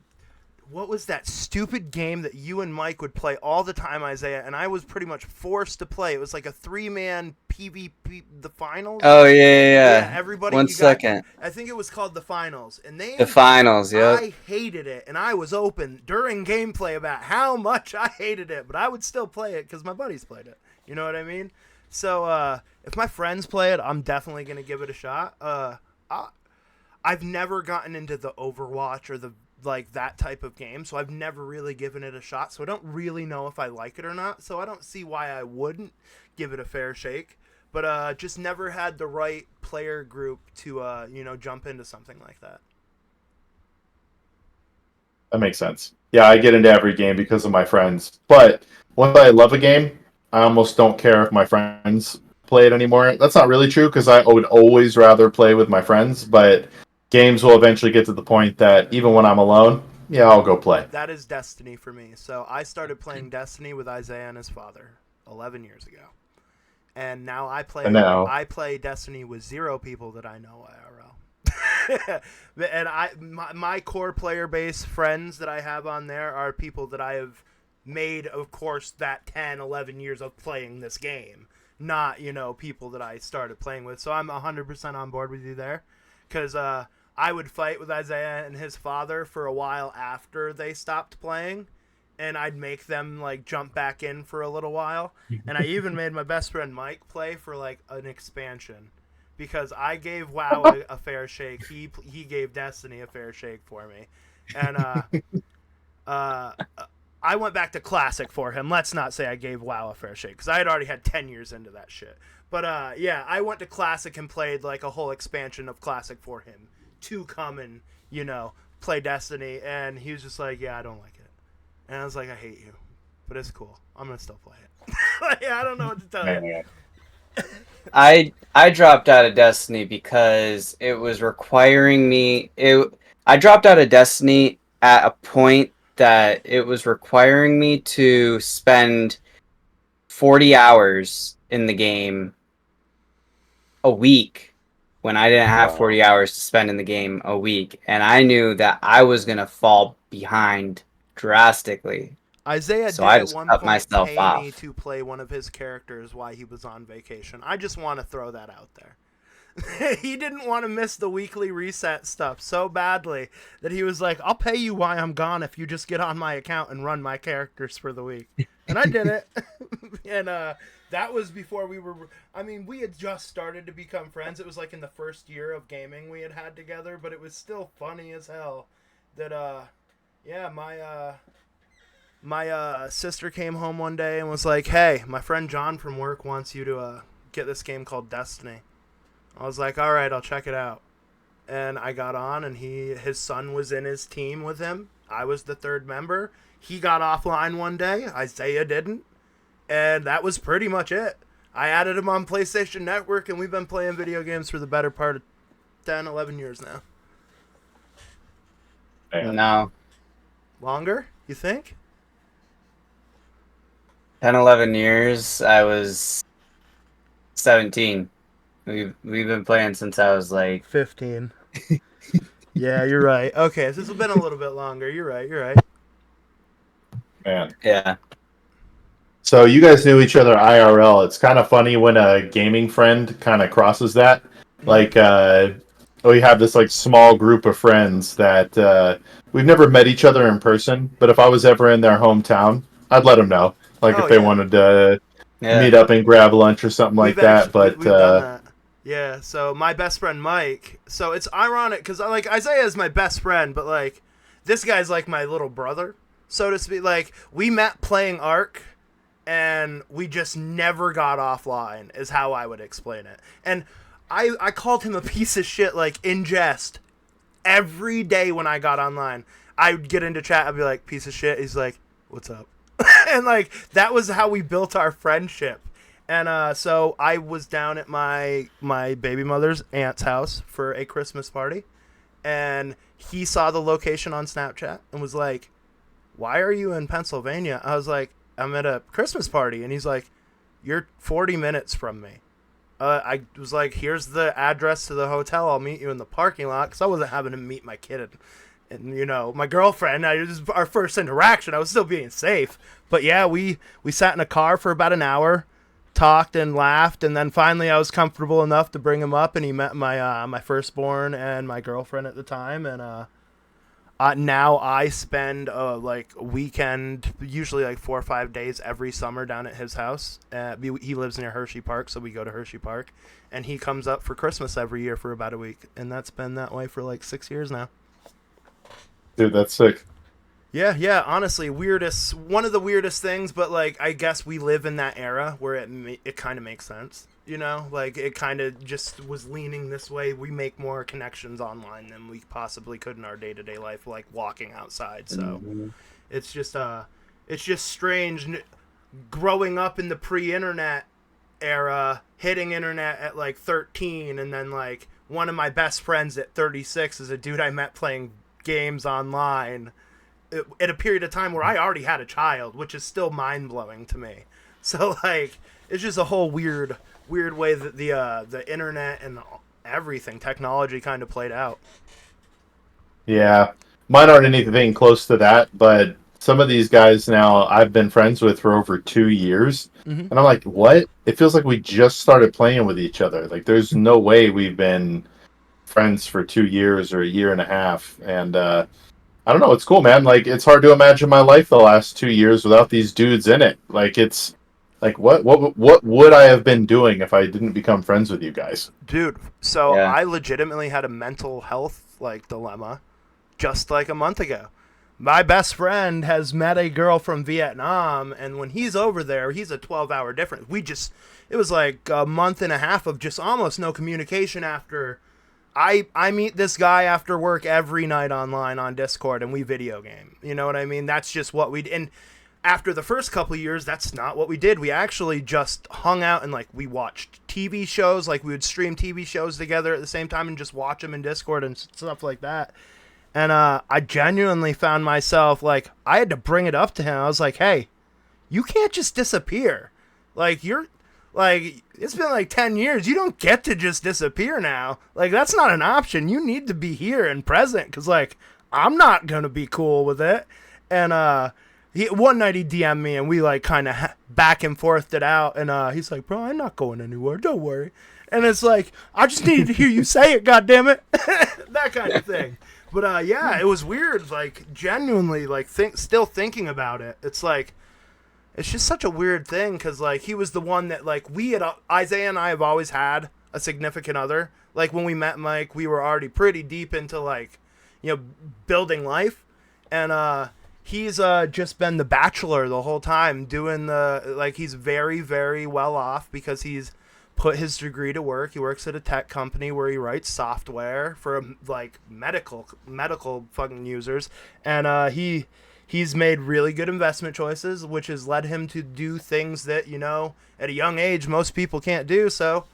what was that stupid game that you and Mike would play all the time, Isaiah, and I was pretty much forced to play. It was like a 3-man PvP, the finals. Oh, yeah. Everybody. One second. I think it was called the finals. And the finals, yeah. I hated it, and I was open during gameplay about how much I hated it, but I would still play it because my buddies played it. You know what I mean? So if my friends play it, I'm definitely going to give it a shot. I've never gotten into the Overwatch or the like that type of game, so I've never really given it a shot, so I don't really know if I like it or not, so I don't see why I wouldn't give it a fair shake, but just never had the right player group to jump into something like that. That makes sense. Yeah, I get into every game because of my friends, but once I love a game, I almost don't care if my friends play it anymore. That's not really true because I would always rather play with my friends, but games will eventually get to the point that even when I'm alone, yeah, I'll go play. That is Destiny for me. So I started playing Destiny with Isaiah and his father 11 years ago. And now And now, I play Destiny with 0 people that I know IRL. And my core player base friends that I have on there are people that I have made, of course, that 10, 11 years of playing this game. Not, people that I started playing with. So I'm 100% on board with you there. Because I would fight with Isaiah and his father for a while after they stopped playing, and I'd make them like jump back in for a little while. And I even made my best friend Mike play for like an expansion, because I gave WoW a fair shake. He gave Destiny a fair shake for me, and I went back to Classic for him. Let's not say I gave WoW a fair shake, because I had already had 10 years into that shit. But yeah, I went to Classic and played like a whole expansion of Classic for him to come and, play Destiny. And he was just like, yeah, I don't like it. And I was like, I hate you. But it's cool. I'm going to still play it. Yeah, I don't know what to tell you. I dropped out of Destiny because it was requiring me. I dropped out of Destiny at a point that it was requiring me to spend 40 hours in the game a week when I didn't have 40 hours to spend in the game a week, and I knew that I was going to fall behind drastically. Isaiah So did I at just one cut point myself pay off. me to play one of his characters while he was on vacation. I just want to throw that out there. He didn't want to miss the weekly reset stuff so badly that he was like, I'll pay you while I'm gone if you just get on my account and run my characters for the week. And I did it. And that was before we had just started to become friends. It was like in the first year of gaming we had together, but it was still funny as hell that, my sister came home one day and was like, hey, my friend John from work wants you to get this game called Destiny. I was like, all right, I'll check it out. And I got on, and his son was in his team with him. I was the third member. He got offline one day. Isaiah didn't. And that was pretty much it. I added him on PlayStation Network, and we've been playing video games for the better part of 10, 11 years now. No. Longer, you think? 10, 11 years. I was 17. We've been playing since I was like 15. Yeah, you're right. Okay, so this has been a little bit longer. You're right. man. Yeah. So you guys knew each other IRL. It's kind of funny when a gaming friend kind of crosses that. Like, we have this like small group of friends that we've never met each other in person. But if I was ever in their hometown, I'd let them know. Like if they wanted to meet up and grab lunch or something like that. But we've done that. Yeah. So my best friend Mike. So it's ironic because like Isaiah is my best friend, but like this guy's like my little brother, so to speak. Like we met playing Ark. And we just never got offline, is how I would explain it. And I called him a piece of shit, like, in jest. Every day when I got online, I would get into chat, I'd be like, piece of shit. He's like, what's up? And, like, that was how we built our friendship. And so I was down at my baby mother's aunt's house for a Christmas party. And he saw the location on Snapchat and was like, why are you in Pennsylvania? I was like, I'm at a Christmas party. And he's like, you're 40 minutes from me. I was like, here's the address to the hotel. I'll meet you in the parking lot. Because I wasn't having to meet my kid and my girlfriend. This is our first interaction. I was still being safe. But yeah, we sat in a car for about an hour, talked and laughed. And then finally I was comfortable enough to bring him up. And he met my firstborn and my girlfriend at the time. And now I spend like a weekend, usually like 4 or 5 days every summer down at his house. He lives near Hershey Park, so we go to Hershey Park. And he comes up for Christmas every year for about a week. And that's been that way for like 6 years now. Dude, that's sick. Yeah. Honestly, one of the weirdest things, but like I guess we live in that era where it kind of makes sense. You know, like it kind of just was leaning this way. We make more connections online than we possibly could in our day to day life, like walking outside. So it's just strange growing up in the pre-internet era, hitting internet at like 13, and then like one of my best friends at 36 is a dude I met playing games online at a period of time where I already had a child, which is still mind blowing to me. So like, it's just a whole weird way that the internet and everything technology kind of played out. Yeah, mine aren't anything close to that, but some of these guys now I've been friends with for over 2 years, Mm-hmm. and I'm like, what? It feels like we just started playing with each other. Like, there's no way we've been friends for 2 years or a year and a half, and I don't know. It's cool, man. Like, it's hard to imagine my life the last 2 years without these dudes in it. Like, it's like what would I have been doing if I didn't become friends with you guys? Dude, so Yeah. I legitimately had a mental health like dilemma just like a month ago. My best friend has met a girl from Vietnam, and when he's over there, he's a 12-hour difference. It was like a month and a half of just almost no communication after. I meet this guy after work every night online on Discord, and we video game. You know what I mean? That's just what we did. And after the first couple of years, that's not what we did. We actually just hung out and like we watched TV shows. Like we would stream TV shows together at the same time and just watch them in Discord and stuff like that. And I genuinely found myself like I had to bring it up to him. I was like, "Hey, you can't just disappear. Like you're like it's been like 10 years. You don't get to just disappear now. Like that's not an option. You need to be here and present cuz like I'm not going to be cool with it." And one night he DM'd me and we like kind of back and forthed it out, and he's like, "Bro, I'm not going anywhere. Don't worry." And it's like, "I just needed to hear you say it, goddammit." That kind of thing. But yeah, it was weird. Like genuinely, like still thinking about it. It's like it's just such a weird thing because like he was the one that like Isaiah and I have always had a significant other. Like when we met Mike, we were already pretty deep into like building life, and he's just been the bachelor the whole time doing he's very very well off because he's put his degree to work. He works at a tech company where he writes software for like medical fucking users, and he's made really good investment choices, which has led him to do things that at a young age most people can't do. So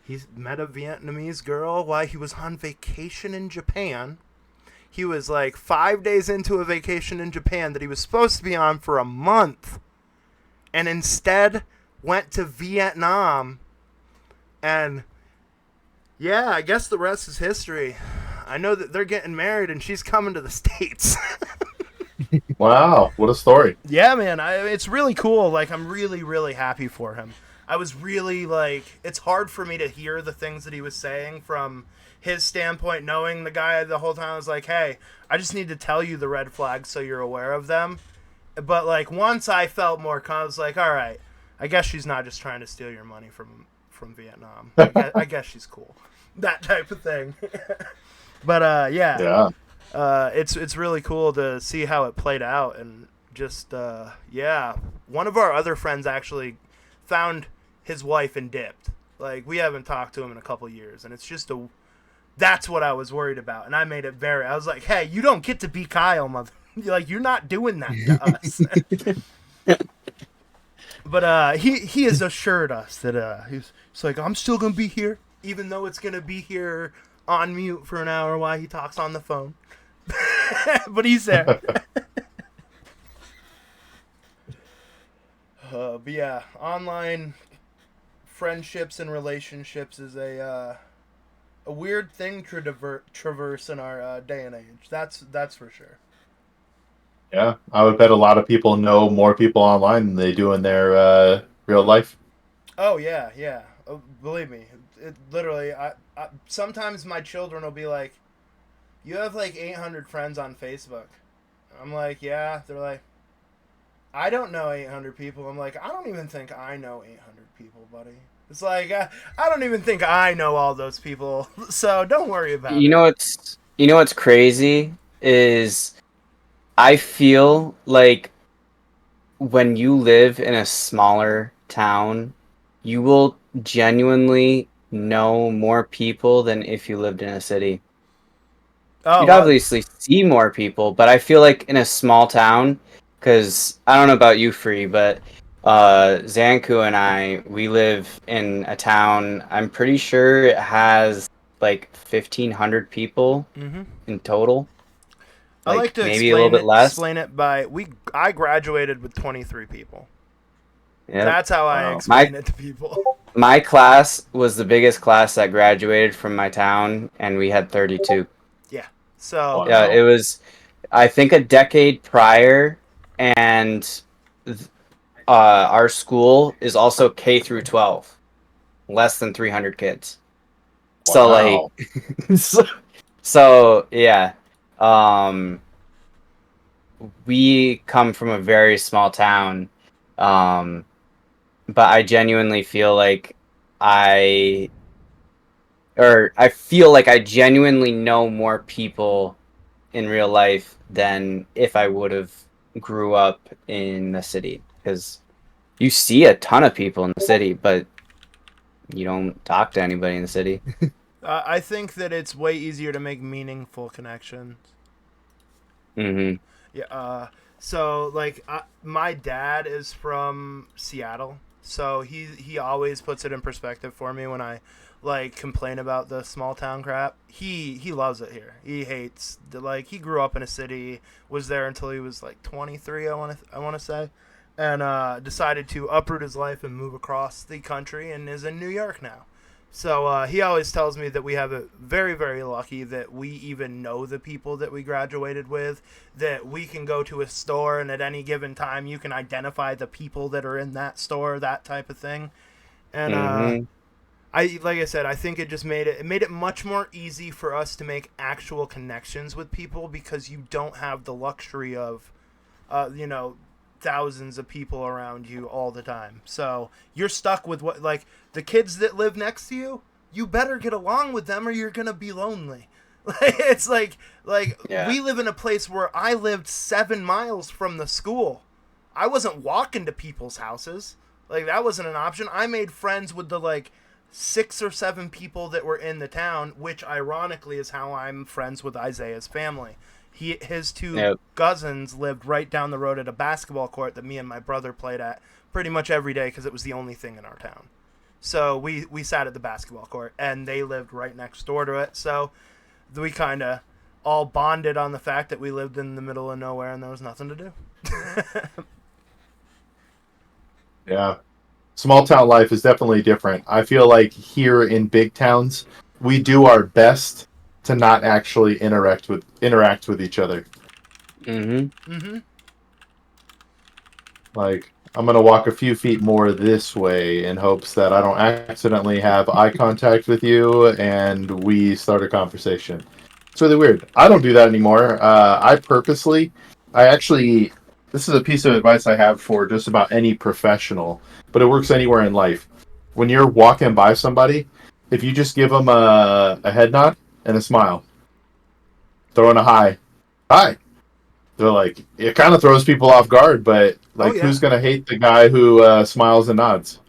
he's met a Vietnamese girl while he was on vacation in Japan. He was like 5 days into a vacation in Japan that he was supposed to be on for a month, and instead went to Vietnam. And yeah, I guess the rest is history. I know that they're getting married and she's coming to the States. Wow, what a story. Yeah, man, it's really cool. Like, I'm really, really happy for him. I was really, like, it's hard for me to hear the things that he was saying from his standpoint, knowing the guy the whole time. I was like, hey, I just need to tell you the red flags so you're aware of them. But, like, once I felt more calm, I was like, all right, I guess she's not just trying to steal your money from Vietnam. I guess she's cool. That type of thing. But, yeah. It's really cool to see how it played out, and just one of our other friends actually found his wife and dipped. Like, we haven't talked to him in a couple years, and it's just that's what I was worried about, and I made it I was like, hey, you don't get to be Kyle, mother. Like, you're not doing that to us. But he has assured us that he's like, I'm still gonna be here, even though it's gonna be here on mute for an hour while he talks on the phone. But he's there. But yeah, online friendships and relationships is a weird thing to traverse in our day and age. That's for sure. Yeah, I would bet a lot of people know more people online than they do in their real life. Oh yeah. Believe me, it literally. I sometimes my children will be like, "You have like 800 friends on Facebook." I'm like, "Yeah." They're like, "I don't know 800 people." I'm like, "I don't even think I know 800 people, buddy." It's like I don't even think I know all those people, so don't worry about it. You know what's crazy is I feel like when you live in a smaller town, you will genuinely know more people than if you lived in a city. Oh, You'd obviously see more people, but I feel like in a small town, because I don't know about you, Free, but Xanku and we live in a town, I'm pretty sure it has like 1,500 people mm-hmm. in total. I like Like to maybe a little bit less. explain it by I graduated with 23 people. Yep. That's how I Wow. explain it to people. My class was the biggest class that graduated from my town, and we had 32. Yeah. So Yeah, Wow. it was, I think, a decade prior, and our school is also K through 12, less than 300 kids. So like, Wow. so yeah, um, we come from a very small town, um, but I genuinely feel like I I feel like I genuinely know more people in real life than if I would have grew up in the city, because you see a ton of people in the city, but you don't talk to anybody in the city. I think that it's way easier to make meaningful connections. Mm-hmm. Yeah. So like, my dad is from Seattle, so he always puts it in perspective for me when I like complain about the small town crap. He loves it here. He hates like he grew up in a city, was there until he was like 23. I want to say, and decided to uproot his life and move across the country and is in New York now. So he always tells me that we have it very, very lucky that we even know the people that we graduated with, that we can go to a store and at any given time you can identify the people that are in that store, that type of thing. And Mm-hmm. I like I said, I think it just made it much more easy for us to make actual connections with people because you don't have the luxury of, you know, thousands of people around you all the time. So you're stuck with what, like, the kids that live next to you. You better get along with them, or you're gonna be lonely. It's like Yeah. we live in a place where I lived 7 miles from the school. I wasn't walking to people's houses. Like, that wasn't an option. I made friends with the like 6 or 7 people that were in the town, which ironically is how I'm friends with Isaiah's family. His two Yep. cousins lived right down the road at a basketball court that me and my brother played at pretty much every day because it was the only thing in our town. So we sat at the basketball court, and they lived right next door to it. So we kind of all bonded on the fact that we lived in the middle of nowhere and there was nothing to do. Yeah. Small town life is definitely different. I feel like here in big towns, we do our best to not actually interact with each other. Mm-hmm. Mm-hmm. Like, I'm gonna walk a few feet more this way in hopes that I don't accidentally have eye contact with you and we start a conversation. It's really weird. I don't do that anymore. I actually, this is a piece of advice I have for just about any professional, but it works anywhere in life. When you're walking by somebody, if you just give them a head nod and a smile, throw in a hi, they're like, it kind of throws people off guard, but Oh like, yeah. who's gonna hate the guy who smiles and nods?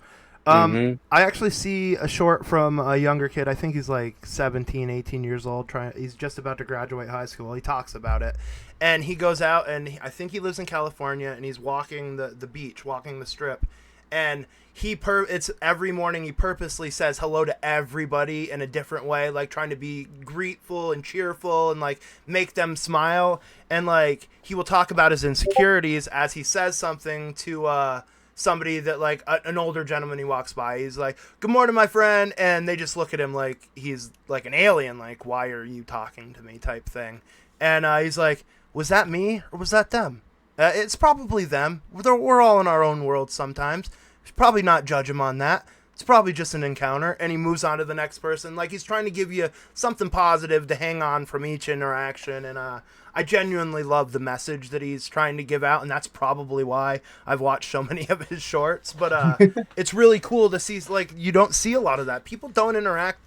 Mm-hmm. I actually see a short from a younger kid. I think he's like 17, 18 years old. He's just about to graduate high school. He talks about it. And he goes out, and I think he lives in California, and he's walking the beach, walking the strip. And it's every morning he purposely says hello to everybody in a different way, like trying to be grateful and cheerful and like make them smile. And like he will talk about his insecurities as he says something to somebody that like an older gentleman he walks by. He's like, "Good morning, my friend," and they just look at him like he's like an alien, like, "Why are you talking to me?" type thing. And he's like, "Was that me or was that them?" It's probably them. We're all in our own world sometimes. Should probably not judge him on that. It's probably just an encounter, and he moves on to the next person. Like, he's trying to give you something positive to hang on from each interaction, and I genuinely love the message that he's trying to give out, and that's probably why I've watched so many of his shorts. But it's really cool to see, like, you don't see a lot of that. People don't interact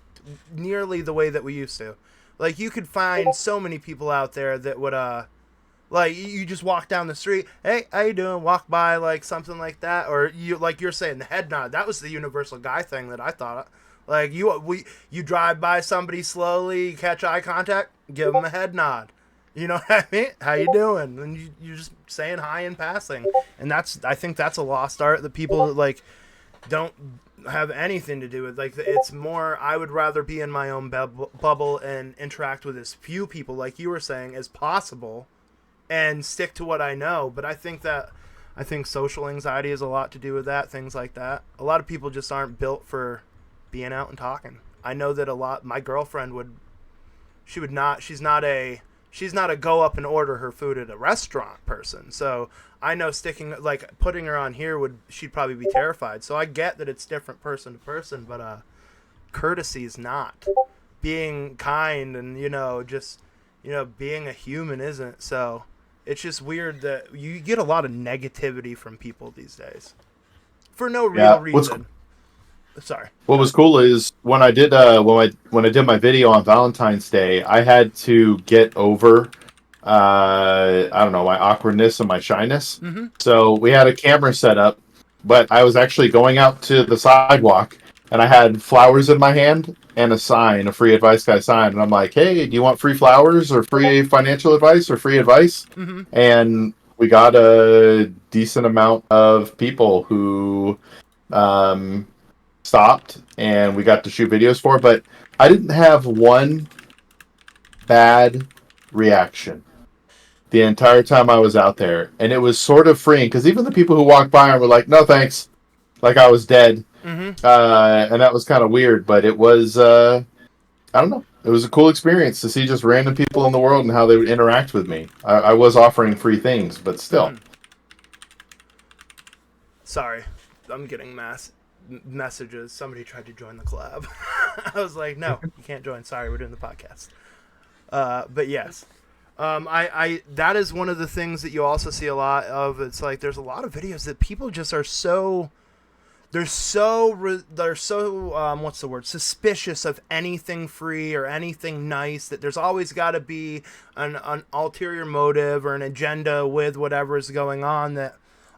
nearly the way that we used to. Like, you could find so many people out there that would, like, you just walk down the street, hey, how you doing? Walk by, like, something like that. Or, you, like you're saying, the head nod. That was the universal guy thing that I thought. Like, you drive by somebody slowly, you catch eye contact, give them a head nod. You know what I mean? How you doing? And you're just saying hi in passing. And I think that's a lost art that people, like, don't have anything to do with. Like, it's more, I would rather be in my own bubble and interact with as few people, like you were saying, as possible, and stick to what I know. But I think social anxiety has a lot to do with that, things like that. A lot of people just aren't built for being out and talking. I know that my girlfriend she's not a go up and order her food at a restaurant person. So I know putting her on here she'd probably be terrified. So I get that it's different person to person, but courtesy is not. Being kind and, just, being a human isn't. So it's just weird that you get a lot of negativity from people these days for no real reason. Sorry. What was cool is when I did when I did my video on Valentine's Day, I had to get over I don't know, my awkwardness and my shyness. Mm-hmm. So we had a camera set up, but I was actually going out to the sidewalk and I had flowers in my hand and a free advice guy sign, and I'm like, "Hey, do you want free flowers or free financial advice or free advice?" Mm-hmm. And we got a decent amount of people who stopped, and we got to shoot videos for it, but I didn't have one bad reaction the entire time I was out there. And it was sort of freeing, because even the people who walked by and were like, no thanks, like I was dead. Mm-hmm. And that was kind of weird, but it was, I don't know, it was a cool experience to see just random people in the world and how they would interact with me. I was offering free things, but still. Sorry, I'm getting messages. Somebody tried to join the collab. I was like, no, you can't join. Sorry, we're doing the podcast. But yes, I that is one of the things that you also see a lot of. It's like there's a lot of videos that people just are what's the word, suspicious of anything free or anything nice, that there's always got to be an ulterior motive or an agenda with whatever is going on, that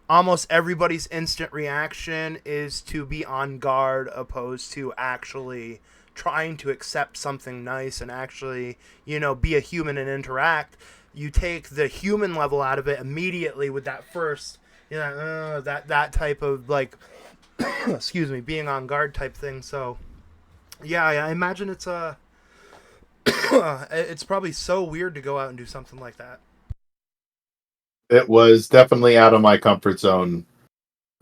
almost everybody's instant reaction is to be on guard opposed to actually trying to accept something nice and actually, be a human and interact. You take the human level out of it immediately with that first, that type of, like, excuse me, being on guard type thing. So, yeah, I imagine it's it's probably so weird to go out and do something like that. It was definitely out of my comfort zone.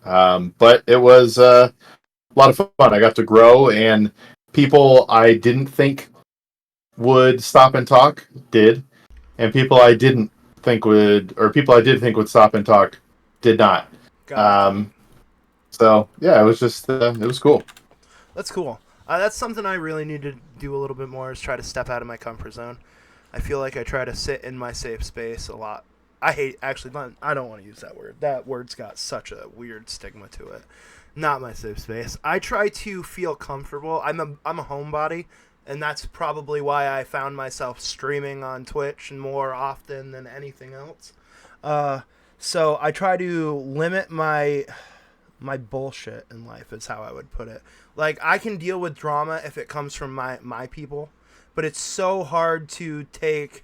But it was a lot of fun. I got to grow, and people I didn't think would stop and talk did. And people I did think would stop and talk did not. So, yeah, it was just, it was cool. That's cool. That's something I really need to do a little bit more, is try to step out of my comfort zone. I feel like I try to sit in my safe space a lot. I don't want to use that word. That word's got such a weird stigma to it. Not my safe space. I try to feel comfortable. I'm a homebody, and that's probably why I found myself streaming on Twitch more often than anything else. So I try to limit my bullshit in life, is how I would put it. Like, I can deal with drama if it comes from my people, but it's so hard to take.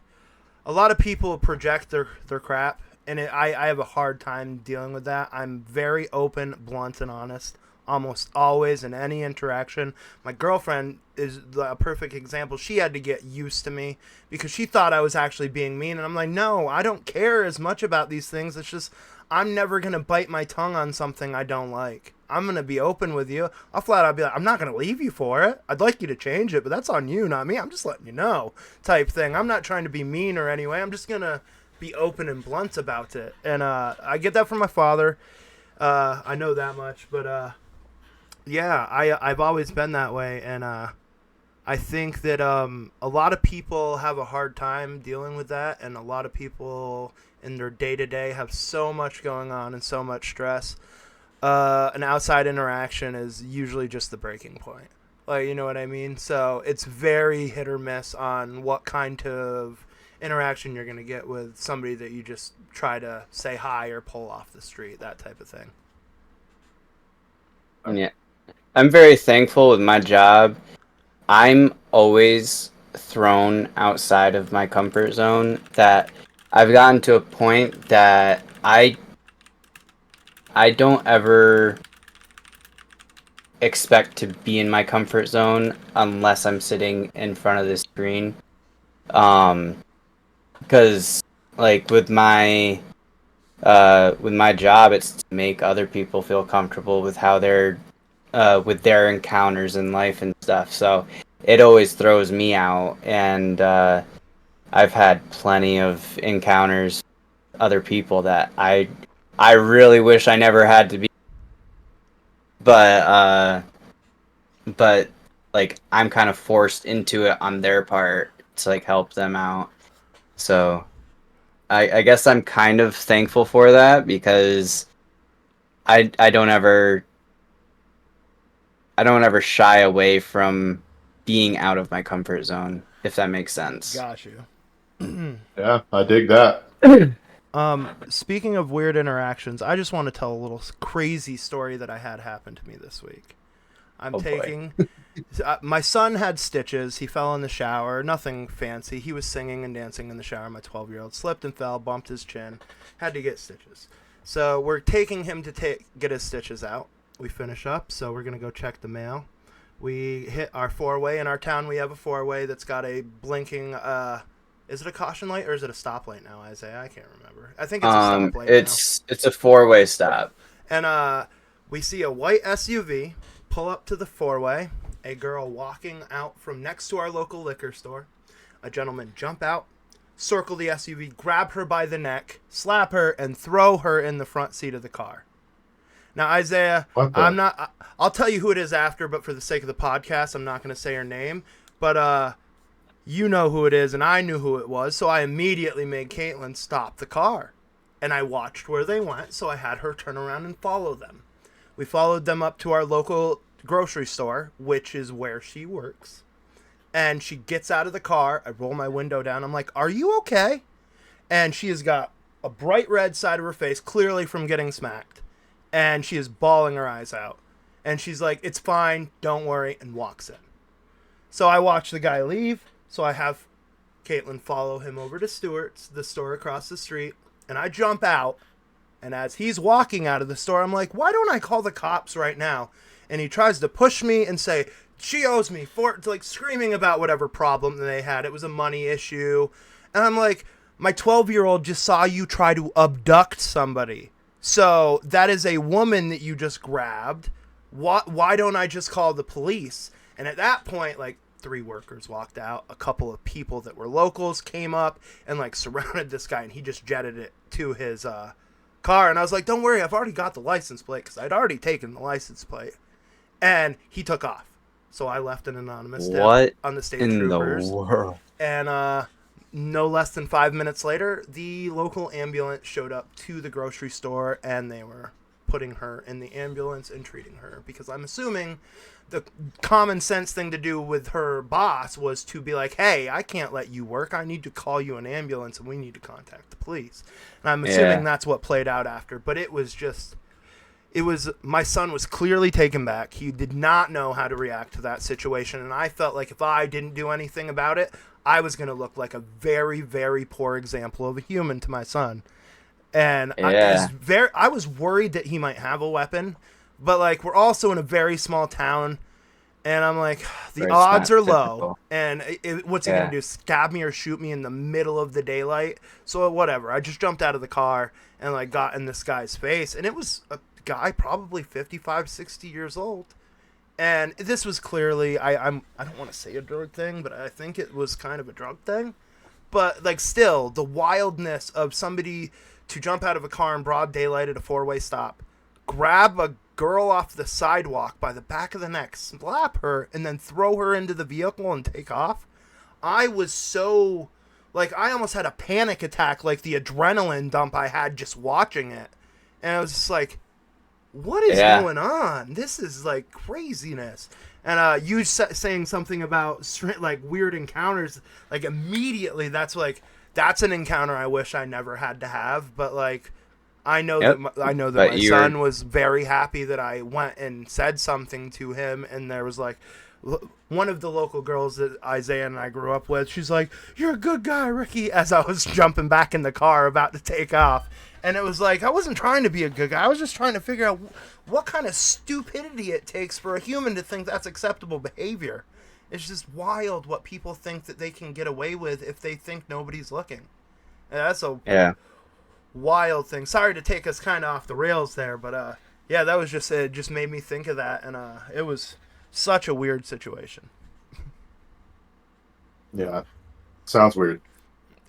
A lot of people project their crap, and I have a hard time dealing with that. I'm very open, blunt, and honest almost always in any interaction. My girlfriend is a perfect example. She had to get used to me because she thought I was actually being mean, and I'm like, no, I don't care as much about these things. It's just I'm never going to bite my tongue on something I don't like. I'm going to be open with you. I'll flat out be like, I'm not going to leave you for it. I'd like you to change it, but that's on you, not me. I'm just letting you know, type thing. I'm not trying to be mean or anyway. I'm just going to be open and blunt about it. And I get that from my father. I know that much. But yeah, I've always been that way. And I think that a lot of people have a hard time dealing with that. And a lot of people in their day-to-day have so much going on and so much stress. An outside interaction is usually just the breaking point. Like, you know what I mean? So it's very hit or miss on what kind of interaction you're going to get with somebody that you just try to say hi or pull off the street, that type of thing. Yeah. I'm very thankful with my job. I'm always thrown outside of my comfort zone, that I've gotten to a point that I don't ever expect to be in my comfort zone unless I'm sitting in front of the screen. Because like with my job, it's to make other people feel comfortable with how they're with their encounters in life and stuff. So it always throws me out, and I've had plenty of encounters with other people that I really wish I never had to be. But but like I'm kind of forced into it on their part to like help them out. So I guess I'm kind of thankful for that, because I don't ever shy away from being out of my comfort zone, if that makes sense. Got you. Yeah, I dig that. Speaking of weird interactions, I just want to tell a little crazy story that I had happen to me this week. My son had stitches. He fell in the shower. Nothing fancy. He was singing and dancing in the shower. My 12-year-old slipped and fell, bumped his chin, had to get stitches. So we're taking him to get his stitches out. We finish up, so we're going to go check the mail. We hit our four-way. In our town, we have a four-way that's got a blinking, is it a caution light or is it a stoplight now, Isaiah? I can't remember. I think it's a stoplight now. It's a four-way stop. And we see a white SUV pull up to the four-way, a girl walking out from next to our local liquor store, a gentleman jump out, circle the SUV, grab her by the neck, slap her, and throw her in the front seat of the car. Now, Isaiah, I'll tell you who it is after, but for the sake of the podcast, I'm not going to say her name. But you know who it is, and I knew who it was, so I immediately made Caitlin stop the car. And I watched where they went, so I had her turn around and follow them. We followed them up to our local grocery store, which is where she works. And she gets out of the car. I roll my window down. I'm like, "Are you okay?" And she has got a bright red side of her face, clearly from getting smacked. And she is bawling her eyes out. And she's like, "It's fine, don't worry," and walks in. So I watch the guy leave. So I have Caitlin follow him over to Stewart's, the store across the street. And I jump out. And as he's walking out of the store, I'm like, "Why don't I call the cops right now?" And he tries to push me and say, "She owes me," like screaming about whatever problem they had. It was a money issue. And I'm like, "My 12-year-old just saw you try to abduct somebody. So that is a woman that you just grabbed. Why don't I just call the police?" And at that point, like, 3 workers walked out. A couple of people that were locals came up and like surrounded this guy, and he just jetted it to his car. And I was like, "Don't worry, I've already got the license plate," because I'd already taken the license plate. And he took off. So I left an anonymous tip on the state troopers. The world? And no less than 5 minutes later, the local ambulance showed up to the grocery store, and they were putting her in the ambulance and treating her, because I'm assuming the common sense thing to do with her boss was to be like, "Hey, I can't let you work. I need to call you an ambulance, and we need to contact the police." And I'm assuming that's what played out after. But my son was clearly taken back. He did not know how to react to that situation. And I felt like if I didn't do anything about it, I was going to look like a very, very poor example of a human to my son. And I was worried that he might have a weapon. But, like, we're also in a very small town. And I'm like, the odds are low. And what's he going to do? Stab me or shoot me in the middle of the daylight? So whatever. I just jumped out of the car and, like, got in this guy's face. And it was a guy probably 55, 60 years old. And this was clearly, I don't want to say a drug thing, but I think it was kind of a drug thing. But, like, still, the wildness of somebody to jump out of a car in broad daylight at a 4-way stop, grab a girl off the sidewalk by the back of the neck, slap her, and then throw her into the vehicle and take off. I was so, like, I almost had a panic attack, like the adrenaline dump I had just watching it. And I was just like, what is going on? This is like craziness. And you saying something about like weird encounters, like immediately that's an encounter I wish I never had to have. But like, I know that my son was very happy that I went and said something to him, and there was like one of the local girls that Isaiah and I grew up with. She's like, "You're a good guy, Ricky," as I was jumping back in the car about to take off. And it was like, I wasn't trying to be a good guy. I was just trying to figure out what kind of stupidity it takes for a human to think that's acceptable behavior. It's just wild what people think that they can get away with if they think nobody's looking. And that's a wild thing. Sorry to take us kind of off the rails there, but yeah, that was just it. Just made me think of that, and it was such a weird situation. Yeah, sounds weird.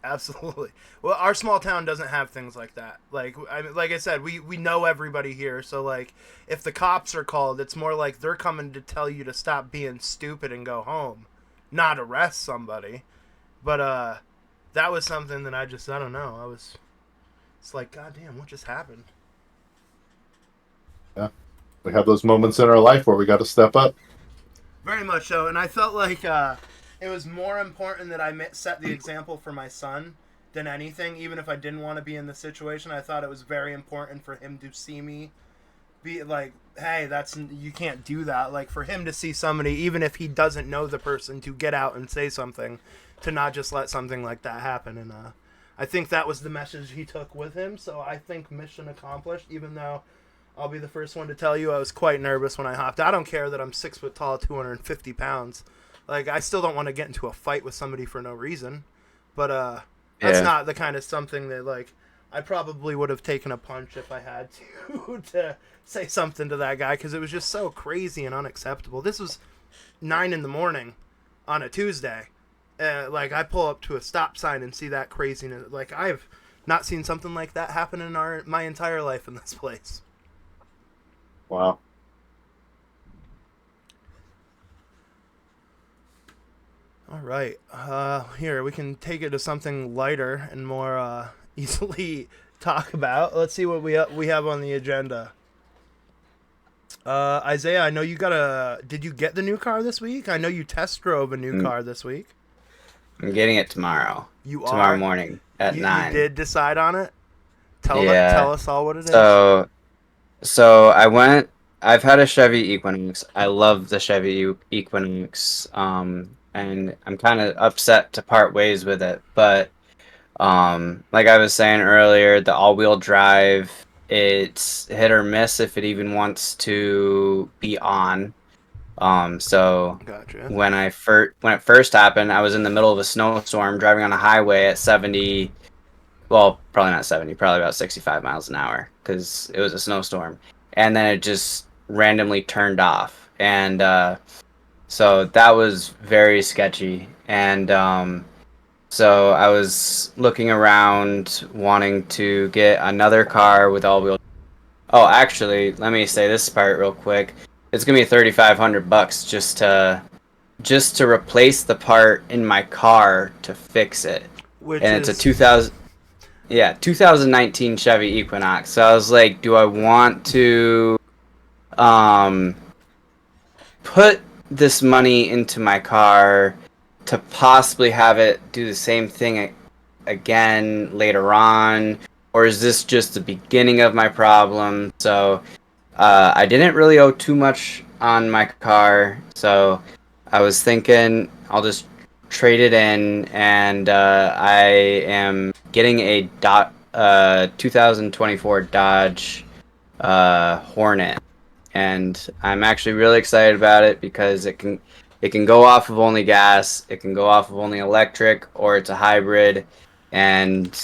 Absolutely. Well, our small town doesn't have things like that. Like I said, we know everybody here. So like, if the cops are called, it's more like they're coming to tell you to stop being stupid and go home, not arrest somebody. But that was something that I don't know. It's like, goddamn, what just happened? Yeah, we have those moments in our life where we got to step up. Very much so, and I felt like it was more important that I set the example for my son than anything. Even if I didn't want to be in the situation, I thought it was very important for him to see me be like, hey, you can't do that. Like, for him to see somebody, even if he doesn't know the person, to get out and say something, to not just let something like that happen. And I think that was the message he took with him. So I think mission accomplished, even though I'll be the first one to tell you I was quite nervous when I hopped. I don't care that I'm 6 foot tall, 250 pounds. Like, I still don't want to get into a fight with somebody for no reason. But that's not the kind of something that, like, I probably would have taken a punch if I had to say something to that guy, because it was just so crazy and unacceptable. This was 9 a.m. on a Tuesday. Like, I pull up to a stop sign and see that craziness. Like, I've not seen something like that happen in my entire life in this place. Wow. All right. Here, we can take it to something lighter and more easily talk about. Let's see what we have on the agenda. Isaiah, I know you did you get the new car this week? I know you test drove a new car this week. I'm getting it tomorrow. Tomorrow morning at 9. You did decide on it? Tell us all what it is. So I've had a Chevy Equinox. I love the Chevy Equinox. And I'm kind of upset to part ways with it. But like I was saying earlier, the all-wheel drive, it's hit or miss if it even wants to be on. So gotcha. when it first happened, I was in the middle of a snowstorm driving on a highway at 70, well, probably not 70, probably about 65 miles an hour, because it was a snowstorm. And then it just randomly turned off. And so that was very sketchy. And so I was looking around wanting to get another car with all-wheel. Oh, actually, let me say this part real quick. It's gonna be $3,500 just to replace the part in my car to fix it. It's a 2019 Chevy Equinox. So I was like, do I want to put this money into my car to possibly have it do the same thing again later on, or is this just the beginning of my problem? So I didn't really owe too much on my car, so I was thinking I'll just trade it in, and I am getting a 2024 Dodge Hornet, and I'm actually really excited about it because it can go off of only gas, it can go off of only electric, or it's a hybrid, and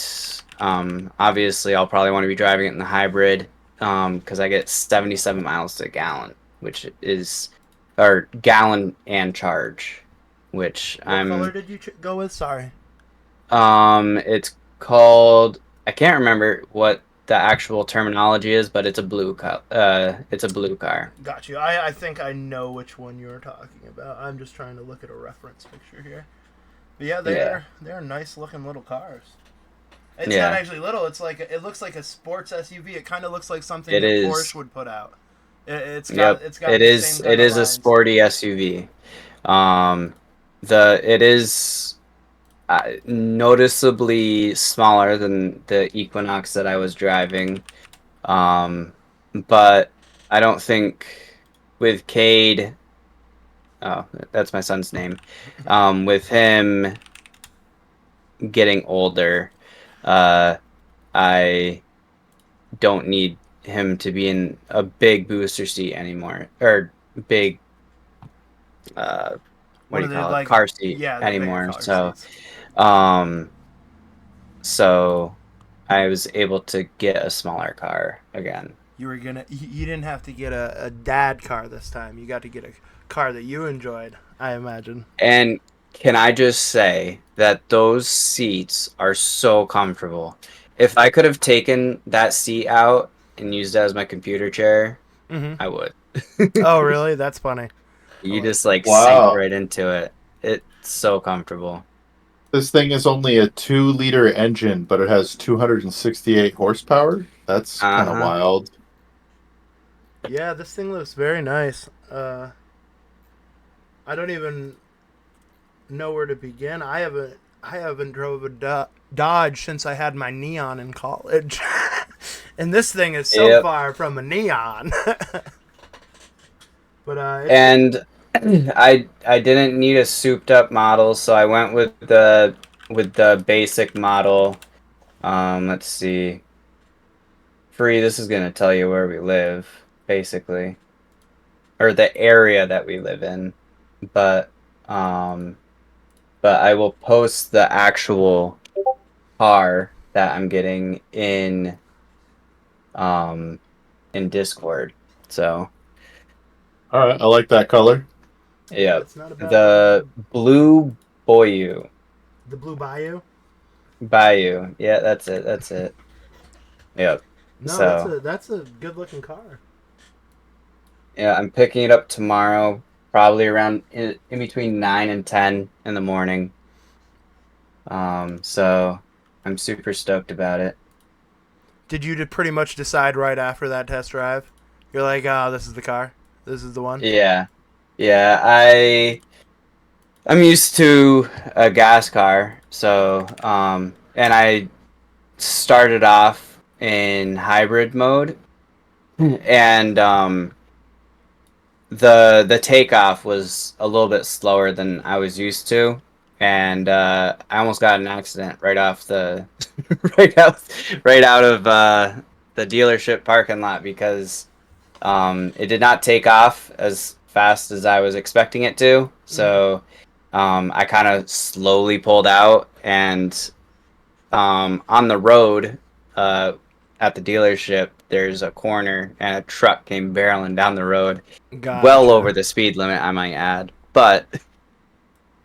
obviously I'll probably want to be driving it in the hybrid because I get 77 miles to a gallon, which is, or gallon and charge, which What color did you go with? Sorry. It's called, I can't remember what the actual terminology is, but it's a blue car. It's a blue car. Got you. I think I know which one you're talking about. I'm just trying to look at a reference picture here. But yeah, they're nice looking little cars. It's not actually little. It's like, it looks like a sports SUV. It kind of looks like something that Porsche would put out. It's Yep. it's got It the is same it kind of is a lines. sporty SUV. It is noticeably smaller than the Equinox that I was driving. But I don't think with Cade, oh, that's my son's name. With him getting older, uh, I don't need him to be in a big booster seat anymore, or big, what What do are you they call it, like? car seat Yeah, the bigger anymore. car So, seats. um, so I was able to get a smaller car again. You didn't have to get a dad car this time. You got to get a car that you enjoyed, I imagine. And can I just say that those seats are so comfortable? If I could have taken that seat out and used it as my computer chair, Mm-hmm. I would. Oh, really? That's funny. I You like just that. like sink Wow. right into it. It's so comfortable. This thing is only a 2-liter engine, but it has 268 horsepower. That's kind of Uh-huh. wild. Yeah, this thing looks very nice. I don't even know where to begin. I haven't drove a Dodge since I had my Neon in college, and this thing is so Yep. far from a Neon. But And I didn't need a souped up model, so I went with the basic model. Let's see. Free, this is gonna tell you where we live, basically. Or the area that we live in. But um but I will post the actual car that I'm getting um in Discord. So All right, I like that color. yeah, yep. it's not a bad The looking. blue Boyu. The Blue Bayou. Bayou. Yeah, that's it. That's it. Yep. No, So that's a good looking car. yeah, I'm picking it up tomorrow, probably around in between 9 and 10 in the morning. So I'm super stoked about it. Did you pretty much decide right after that test drive? You're like, oh, this is the car. This is the one. Yeah. Yeah, I'm used to a gas car, so and I started off in hybrid mode and the takeoff was a little bit slower than I was used to, and I almost got in an accident right off the right out right out of the dealership parking lot because it did not take off as fast as I was expecting it to. Mm-hmm. So I kind of slowly pulled out, and on the road uh, at the dealership, there's a corner, and a truck came barreling down the road, well over Gotcha. the speed limit, I might add.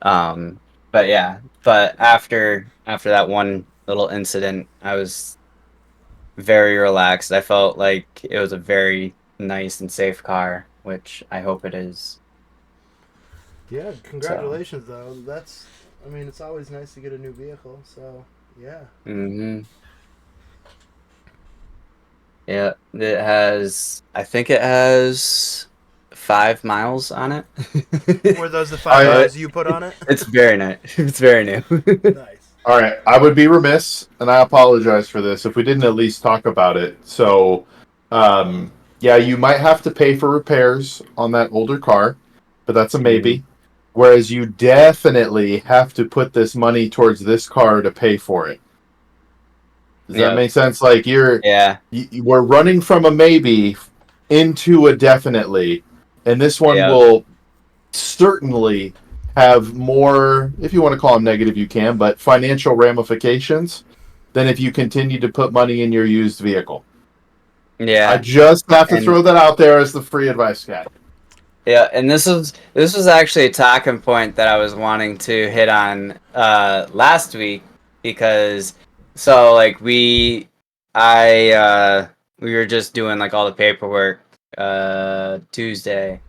Um, but yeah, but after that one little incident, I was very relaxed. I felt like it was a very nice and safe car, which I hope it is. Yeah, So, congratulations though. I mean, it's always nice to get a new vehicle. So yeah. hmm yeah, I think it has 5 miles on it. Were those the five I miles you put on it? It's very nice. It's very new. Nice. All right, I would be remiss, and I apologize for this, if we didn't at least talk about it. So, yeah, you might have to pay for repairs on that older car, but that's a Mhm. maybe. Whereas you definitely have to put this money towards this car to pay for it. Does that Yep. make sense? Like Yeah. we're running from a maybe into a definitely, and this one Yep. will certainly have more, if you want to call them negative, you can, but financial ramifications than if you continue to put money in your used vehicle. I Yeah. just have to And throw that out there as the free advice guy. yeah, and this was actually a talking point that I was wanting to hit on last week because so like we were just doing like all the paperwork Tuesday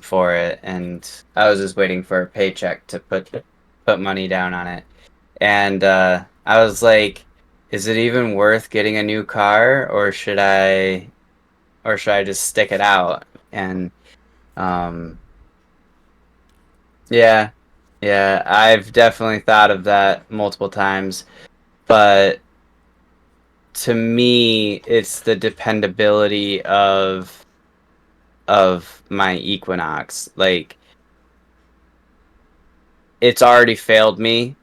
for it, and I was just waiting for a paycheck to put money down on it. And I was like, is it even worth getting a new car, or should I or should I just stick it out? And yeah, I've definitely thought of that multiple times, but to me, it's the dependability of my Equinox. Like, it's already failed me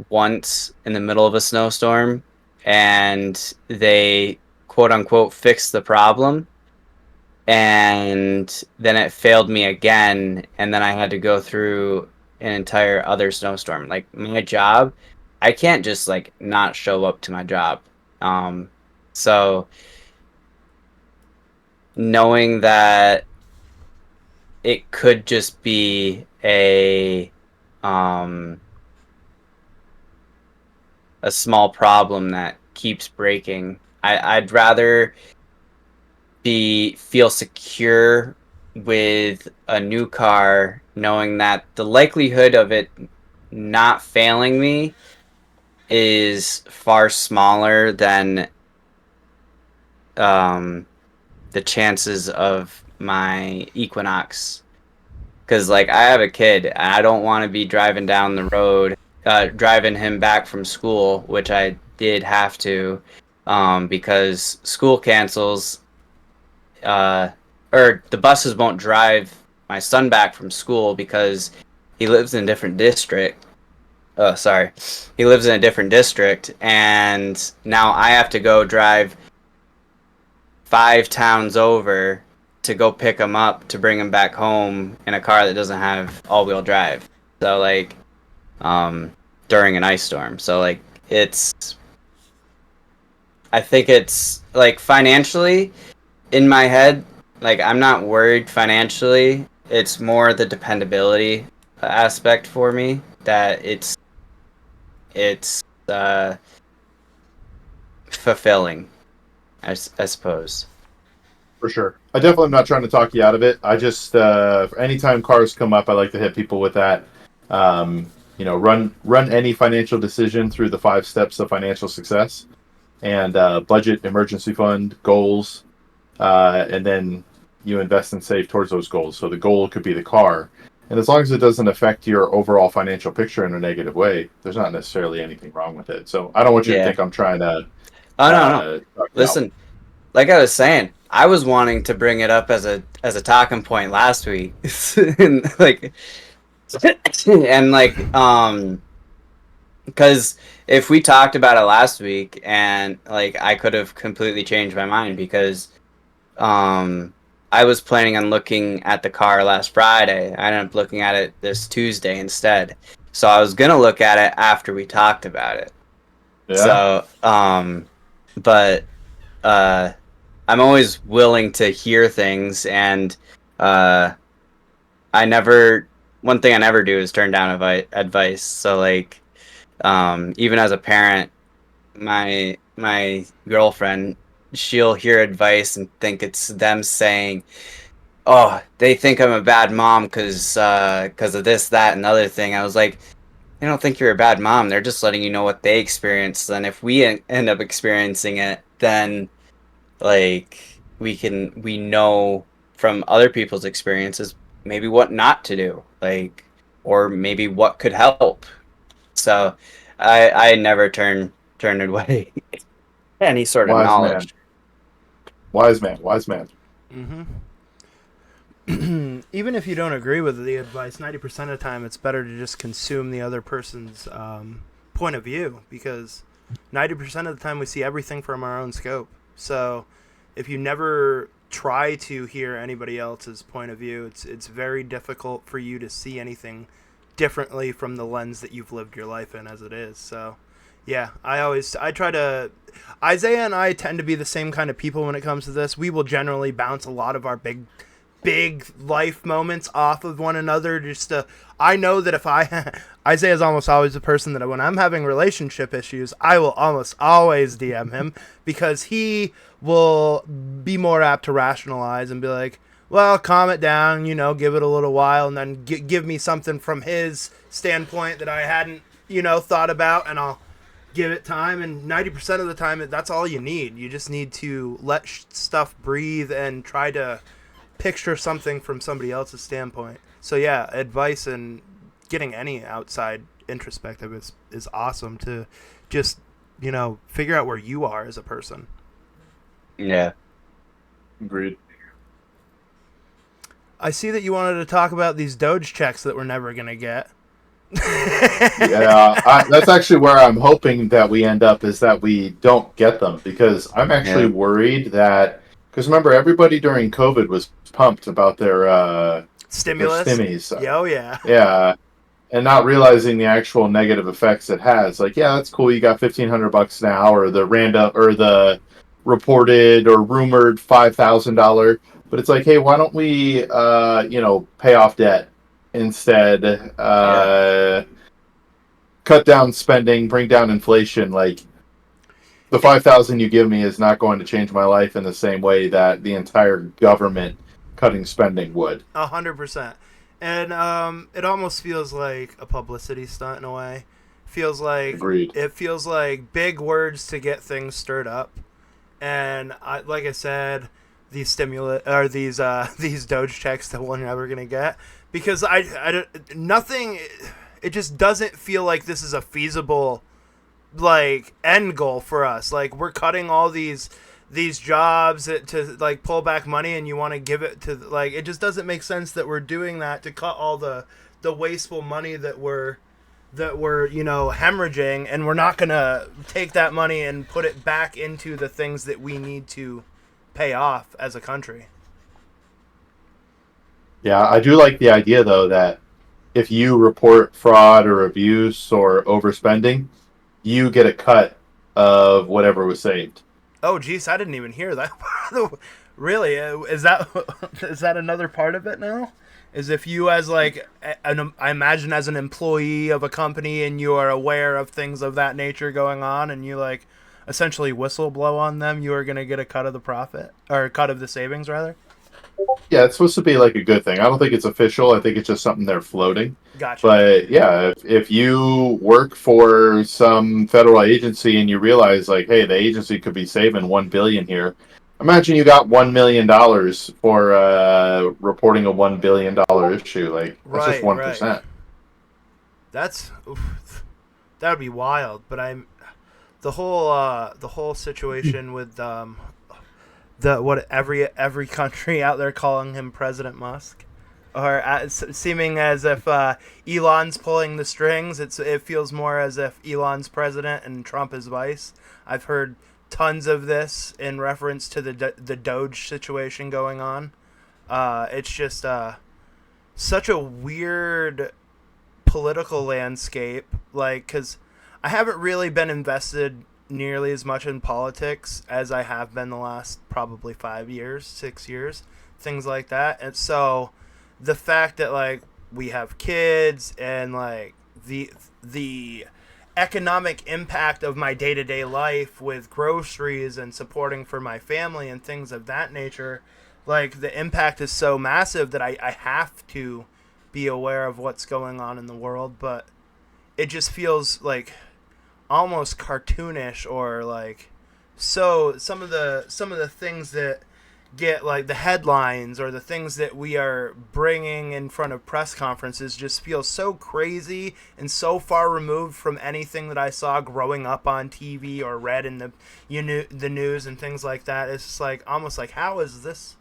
once in the middle of a snowstorm, and they quote unquote fixed the problem, and then it failed me again, and then I had to go through an entire other snowstorm. Like, my job, I can't just like not show up to my job. So knowing that it could just be a small problem that keeps breaking. I'd rather feel secure with a new car, knowing that the likelihood of it not failing me is far smaller than the chances of my Equinox. Because, like, I have a kid, and I don't want to be driving down the road, driving him back from school, which I did have to, because school cancels, or the buses won't drive my son back from school because he lives in a different district. Oh, sorry. He lives in a different district, and now I have to go drive 5 towns over to go pick him up to bring him back home in a car that doesn't have all-wheel drive. So, like, during an ice storm. So, like, I think it's, like, financially, in my head, like, I'm not worried financially. It's more the dependability aspect for me that it's fulfilling, I suppose. For sure. I definitely am not trying to talk you out of it. I just, anytime cars come up, I like to hit people with that. Run any financial decision through the 5 steps of financial success, and budget, emergency fund, goals, and then you invest and save towards those goals. So the goal could be the car. And as long as it doesn't affect your overall financial picture in a negative way, there's not necessarily anything wrong with it. So I don't want you to think I'm trying to. Oh, no. Listen, like I was saying, I was wanting to bring it up as a talking point last week, and because if we talked about it last week, and like I could have completely changed my mind because I was planning on looking at the car last Friday. I ended up looking at it this Tuesday instead. So I was gonna look at it after we talked about it. Yeah. So but I'm always willing to hear things, and one thing I never do is turn down advice. So, like, even as a parent, my girlfriend, she'll hear advice and think it's them saying, "Oh, they think I'm a bad mom because of this, that, and the other thing." I was like, "I don't think you're a bad mom. They're just letting you know what they experienced. And if we end up experiencing it, then like we know from other people's experiences maybe what not to do, like, or maybe what could help." So I never turn away any sort of knowledge. Wise man. Mm-hmm. Even if you don't agree with the advice, 90% of the time it's better to just consume the other person's point of view, because 90% of the time we see everything from our own scope. So if you never try to hear anybody else's point of view, it's very difficult for you to see anything differently from the lens that you've lived your life in as it is. So yeah, I try to, Isaiah and I tend to be the same kind of people when it comes to this. We will generally bounce a lot of our big life moments off of one another. I know that if Isaiah's almost always the person that when I'm having relationship issues, I will almost always DM him, because he will be more apt to rationalize and be like, well, calm it down, give it a little while, and then give me something from his standpoint that I hadn't, thought about, and I'll give it time, and 90% of the time, that's all you need. You just need to let stuff breathe and try to picture something from somebody else's standpoint. So yeah, advice and getting any outside introspective is awesome to just, figure out where you are as a person. Yeah. Agreed. I see that you wanted to talk about these Doge checks that we're never going to get. Yeah, that's actually where I'm hoping that we end up, is that we don't get them, because I'm actually worried that, because remember, everybody during COVID was pumped about their stimulus. Stimmies. Yeah. Yeah, and not realizing the actual negative effects it has. Like, yeah, that's cool. You got $1,500 now, or the random, or the reported or rumored $5,000. But it's like, hey, why don't we, pay off debt instead? Cut down spending, bring down inflation. Like, the 5,000 you give me is not going to change my life in the same way that the entire government cutting spending would. 100%. And it almost feels like a publicity stunt in a way. Agreed. It feels like big words to get things stirred up. And like I said, these stimulus or these Doge checks that we're never gonna get, because nothing. It just doesn't feel like this is a feasible end goal for us. Like, we're cutting all these jobs to pull back money, and you want to give it to it just doesn't make sense that we're doing that to cut all the wasteful money that we're hemorrhaging, and we're not gonna take that money and put it back into the things that we need to pay off as a country. Yeah, I do like the idea, though, that if you report fraud or abuse or overspending, you get a cut of whatever was saved. Oh, geez, I didn't even hear that. Really? Is that another part of it now? Is if you, as I imagine, as an employee of a company, and you are aware of things of that nature going on, and you essentially whistleblow on them, you are going to get a cut of the profit, or a cut of the savings rather? Yeah, it's supposed to be a good thing. I don't think it's official. I think it's just something they're floating. Gotcha. But yeah, if you work for some federal agency and you realize, hey, the agency could be saving $1 billion here. Imagine you got $1 million for reporting a $1 billion issue. That's just 1%. Right. That would be wild. But the whole situation with every country out there calling him President Musk, or seeming as if Elon's pulling the strings. It feels more as if Elon's president and Trump is vice. I've heard tons of this in reference to the Doge situation going on. It's just such a weird political landscape, because I haven't really been invested nearly as much in politics as I have been the last probably 5 years, 6 years, things like that. And so the fact that we have kids, and the economic impact of my day-to-day life with groceries and supporting for my family and things of that nature, the impact is so massive that I have to be aware of what's going on in the world. But it just feels almost cartoonish, or so some of the things that get the headlines, or the things that we are bringing in front of press conferences, just feel so crazy and so far removed from anything that I saw growing up on TV or read in the news and things like that. It's just almost how is this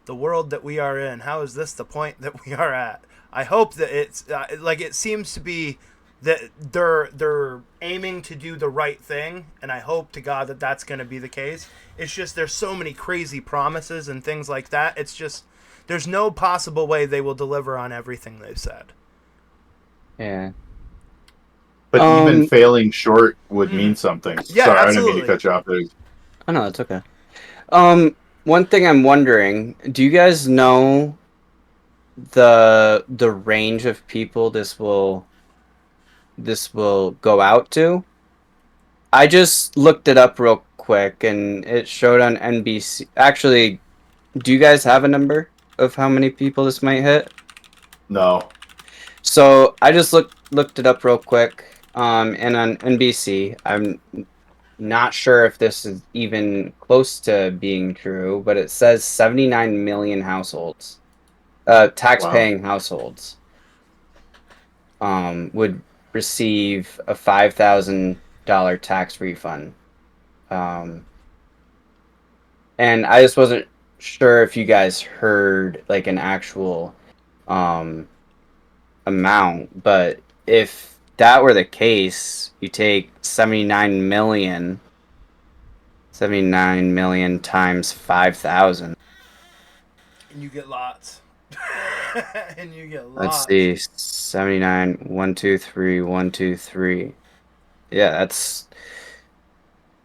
the world that we are in? How is this the point that we are at? I hope that it's it seems to be that they're aiming to do the right thing, and I hope to God that that's going to be the case. It's just there's so many crazy promises and things like that. It's just there's no possible way they will deliver on everything they've said. Yeah. But even failing short would mean something. Yeah, sorry, absolutely. I didn't mean to cut you off there. Oh, no, it's okay. One thing I'm wondering, do you guys know the range of people this will go out to? I just looked it up real quick, and it showed on NBC. Actually, do you guys have a number of how many people this might hit? No. So I just looked it up real quick. And on NBC, I'm not sure if this is even close to being true, but it says 79 million households, Wow. tax-paying households, would receive a $5,000 tax refund. And I just wasn't sure if you guys heard like an actual amount, but if that were the case, you take 79 million times 5,000. And you get lots. And you get Let's lots. see, 79, 1, 2, 3, 1, 2, 3. Yeah, that's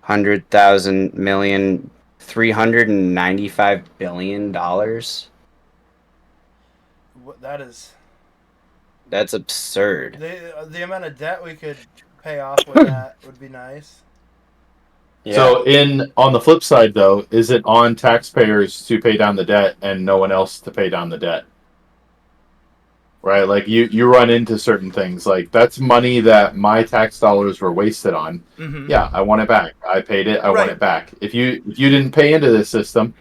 100,000 million, $395 billion. That is That's absurd. the amount of debt we could pay off with that would be nice. Yeah. So on the flip side though, is it on taxpayers to pay down the debt and no one else to pay down the debt? Right? Like you run into certain things like that's money that my tax dollars were wasted on. Mm-hmm. Yeah, I want it back. I paid it. I want Right. it back. If you didn't pay into this system,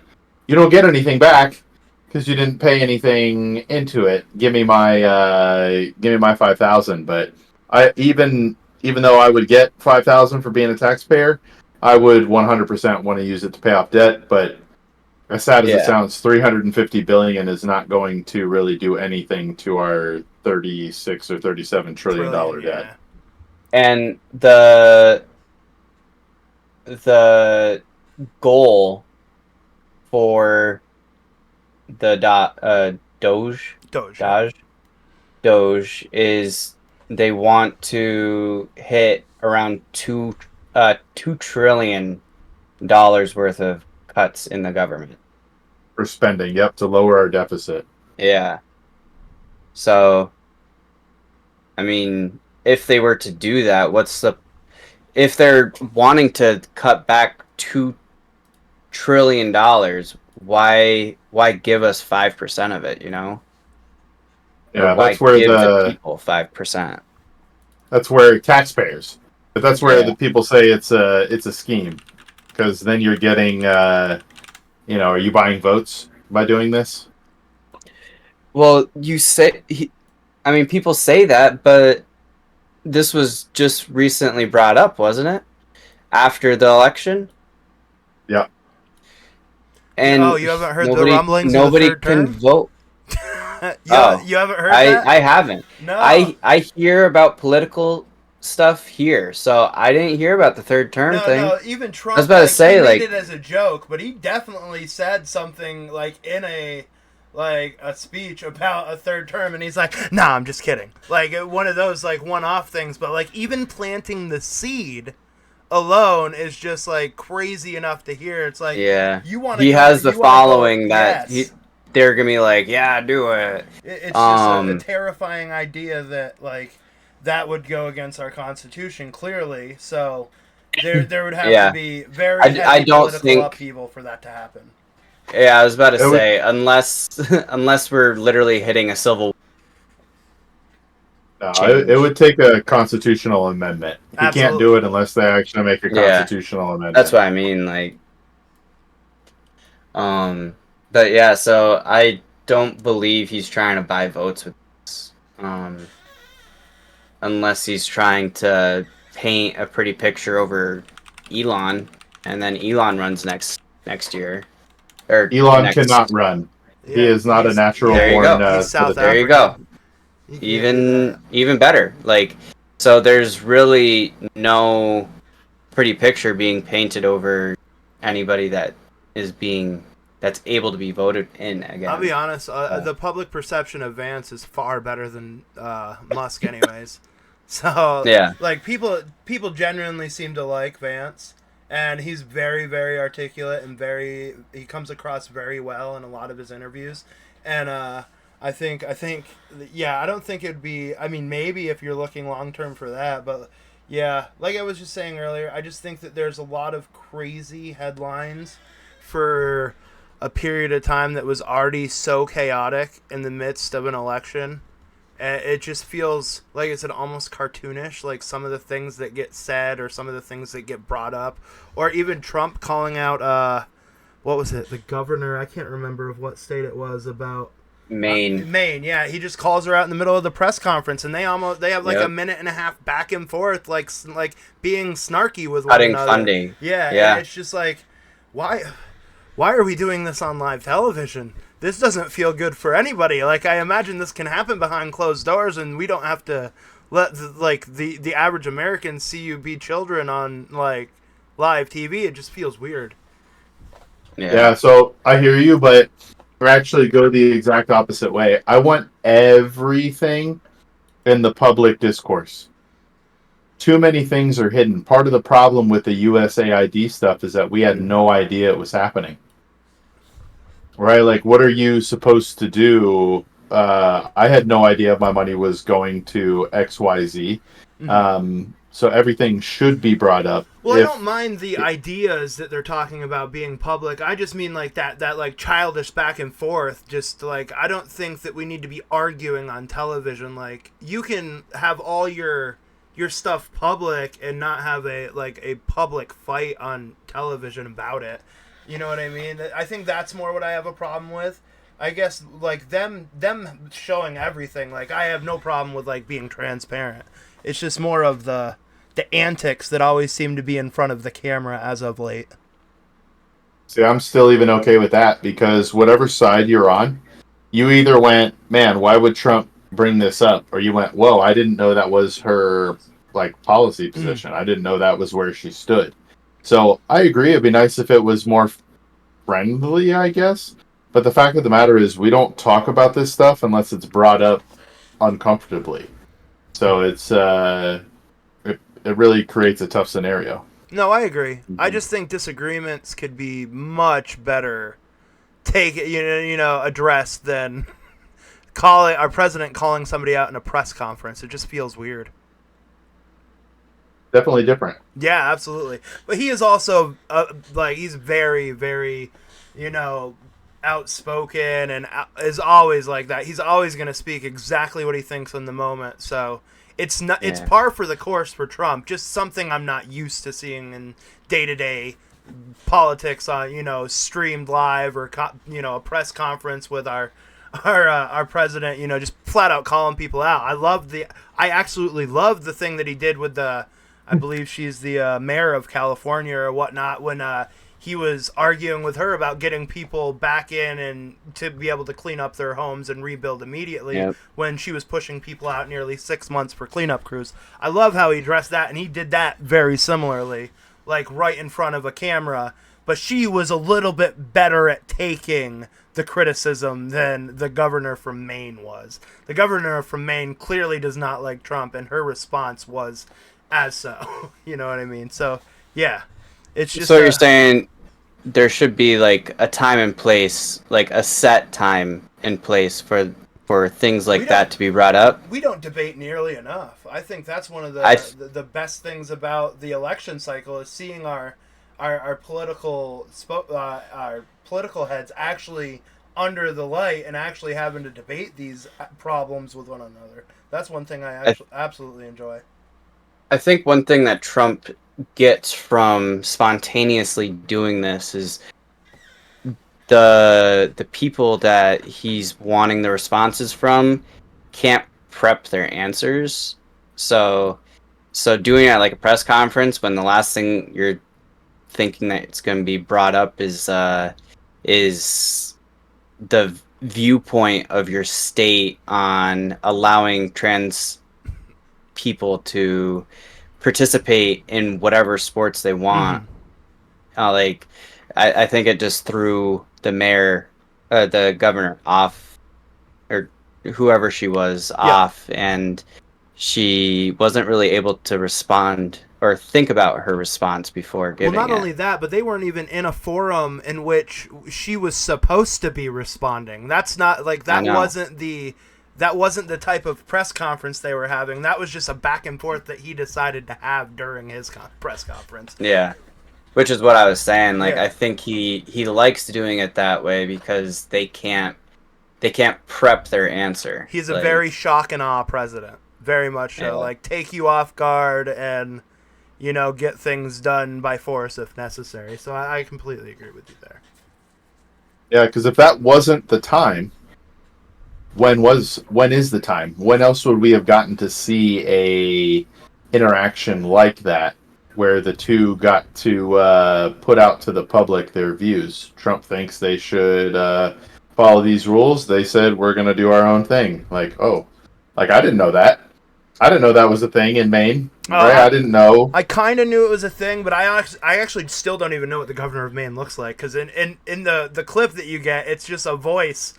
you don't get anything back because you didn't pay anything into it. Give me my 5,000. But even though I would get 5,000 for being a taxpayer, I would 100% want to use it to pay off debt. But as sad as it sounds, 350 billion is not going to really do anything to our 36 or 37 trillion dollar debt. And the goal for the Doge is they want to hit around $2 trillion worth of cuts in the government for spending. Yep, to lower our deficit. Yeah. So, I mean, if they were to do that, if they're wanting to cut back $2 trillion, why give us 5% of it, you know? Yeah, that's where the people 5%. That's where taxpayers. But that's where the people say it's a scheme, because then you're getting, are you buying votes by doing this? Well, people say that, but this was just recently brought up, wasn't it? After the election. Yeah. And you haven't heard the rumblings of the third term? Nobody can vote. You haven't heard that? I haven't. No. I hear about political stuff here, so I didn't hear about the third term thing. No, even Trump. I was about to say, he made it as a joke, but he definitely said something like in a speech about a third term, and he's like, "Nah, I'm just kidding." Like one of those one-off things, but even planting the seed alone is just crazy enough to hear. It's like, you want to. He has the following that they're gonna be like, yeah, do it. It's just a terrifying idea that that would go against our Constitution clearly. So there would have to be very heavy political upheaval for that to happen. Yeah, I was about to say unless we're literally hitting a civil. No, it would take a constitutional amendment. You can't do it unless they actually make a constitutional amendment. That's what I mean, But yeah, so I don't believe he's trying to buy votes with this, unless he's trying to paint a pretty picture over Elon, and then Elon runs next year. Or Elon cannot run. Yeah, he is not a natural born. There you go. Even better. So there's really no pretty picture being painted over anybody that's able to be voted in again. I'll be honest, the public perception of Vance is far better than Musk anyways. So people genuinely seem to like Vance, and he's very, very articulate and he comes across very well in a lot of his interviews. And I think I don't think it'd be, maybe if you're looking long term for that, but yeah, like I was just saying earlier, I just think that there's a lot of crazy headlines for a period of time that was already so chaotic in the midst of an election It just feels, like I said, almost cartoonish, like some of the things that get said or some of the things that get brought up. Or even Trump calling out, what was it, the governor, I can't remember of what state it was, about... Maine. Maine, yeah. He just calls her out in the middle of the press conference, and they have like a minute and a half back and forth, like being snarky with one another. Funding. Yeah, yeah. And it's just like, why are we doing this on live television? This doesn't feel good for anybody. Like, I imagine this can happen behind closed doors, and we don't have to let the average American see you be children on like live TV. It just feels weird. Yeah. So I hear you, but I actually go the exact opposite way. I want everything in the public discourse. Too many things are hidden. Part of the problem with the USAID stuff is that we had no idea it was happening. Right? Like, what are you supposed to do? I had no idea my money was going to XYZ. So everything should be brought up. Well, I don't mind the ideas that they're talking about being public. I just mean like that like childish back and forth. Just like, I don't think that we need to be arguing on television. Like, you can have all your stuff public and not have a public fight on television about it. You know what I mean? I think that's more what I have a problem with. I guess like them showing everything. Like, I have no problem with like being transparent. It's just more of the antics that always seem to be in front of the camera as of late. See, I'm still even okay with that, because whatever side you're on, you either went, man, why would Trump bring this up? Or you went, whoa, I didn't know that was her like policy position. I didn't know that was where she stood. So I agree. It'd be nice if it was more friendly, I guess. But the fact of the matter is, we don't talk about this stuff unless it's brought up uncomfortably. So it's it really creates a tough scenario. No, I agree. I just think disagreements could be much better addressed than our president calling somebody out in a press conference. It just feels weird. Definitely different. Yeah, absolutely. But he is also he's very, very, outspoken and is always like that. He's always going to speak exactly what he thinks in the moment. So it's not. It's par for the course for Trump. Just something I'm not used to seeing in day-to-day politics on streamed live or a press conference with our president. Just flat out calling people out. I absolutely love the thing that he did with I believe she's the mayor of California or whatnot, when he was arguing with her about getting people back in and to be able to clean up their homes and rebuild immediately, when she was pushing people out nearly 6 months for cleanup crews. I love how he addressed that, and he did that very similarly, like right in front of a camera. But she was a little bit better at taking the criticism than the governor from Maine was. The governor from Maine clearly does not like Trump, and her response was as so. You know what I mean? So, yeah. It's just so you're saying there should be like a time and place, like a set time and place for things like that to be brought up? We don't debate nearly enough. I think that's one of the best things about the election cycle, is seeing our political heads actually under the light and actually having to debate these problems with one another. That's one thing I absolutely enjoy. I think one thing that Trump gets from spontaneously doing this is the people that he's wanting the responses from can't prep their answers. So doing it at like a press conference when the last thing you're thinking that it's going to be brought up is the viewpoint of your state on allowing trans people to participate in whatever sports they want. I think it just threw the governor off, or whoever she was off, and she wasn't really able to respond or think about her response before giving it. Well, not only that, but they weren't even in a forum in which she was supposed to be responding. That's not like that wasn't the type of press conference they were having. That was just a back and forth that he decided to have during his press conference. Yeah, which is what I was saying. Like, I think he likes doing it that way because they can't prep their answer. He's a very shock and awe president. Very much so. Yeah. Like, take you off guard and, get things done by force if necessary. So I completely agree with you there. Yeah, because if that wasn't the time, when is the time? When else would we have gotten to see a interaction like that, where the two got to put out to the public their views? Trump thinks they should follow these rules. They said we're going to do our own thing. Like, I didn't know that. I didn't know that was a thing in Maine. Right? I didn't know. I kind of knew it was a thing, but I actually still don't even know what the governor of Maine looks like, because in the clip that you get, it's just a voice,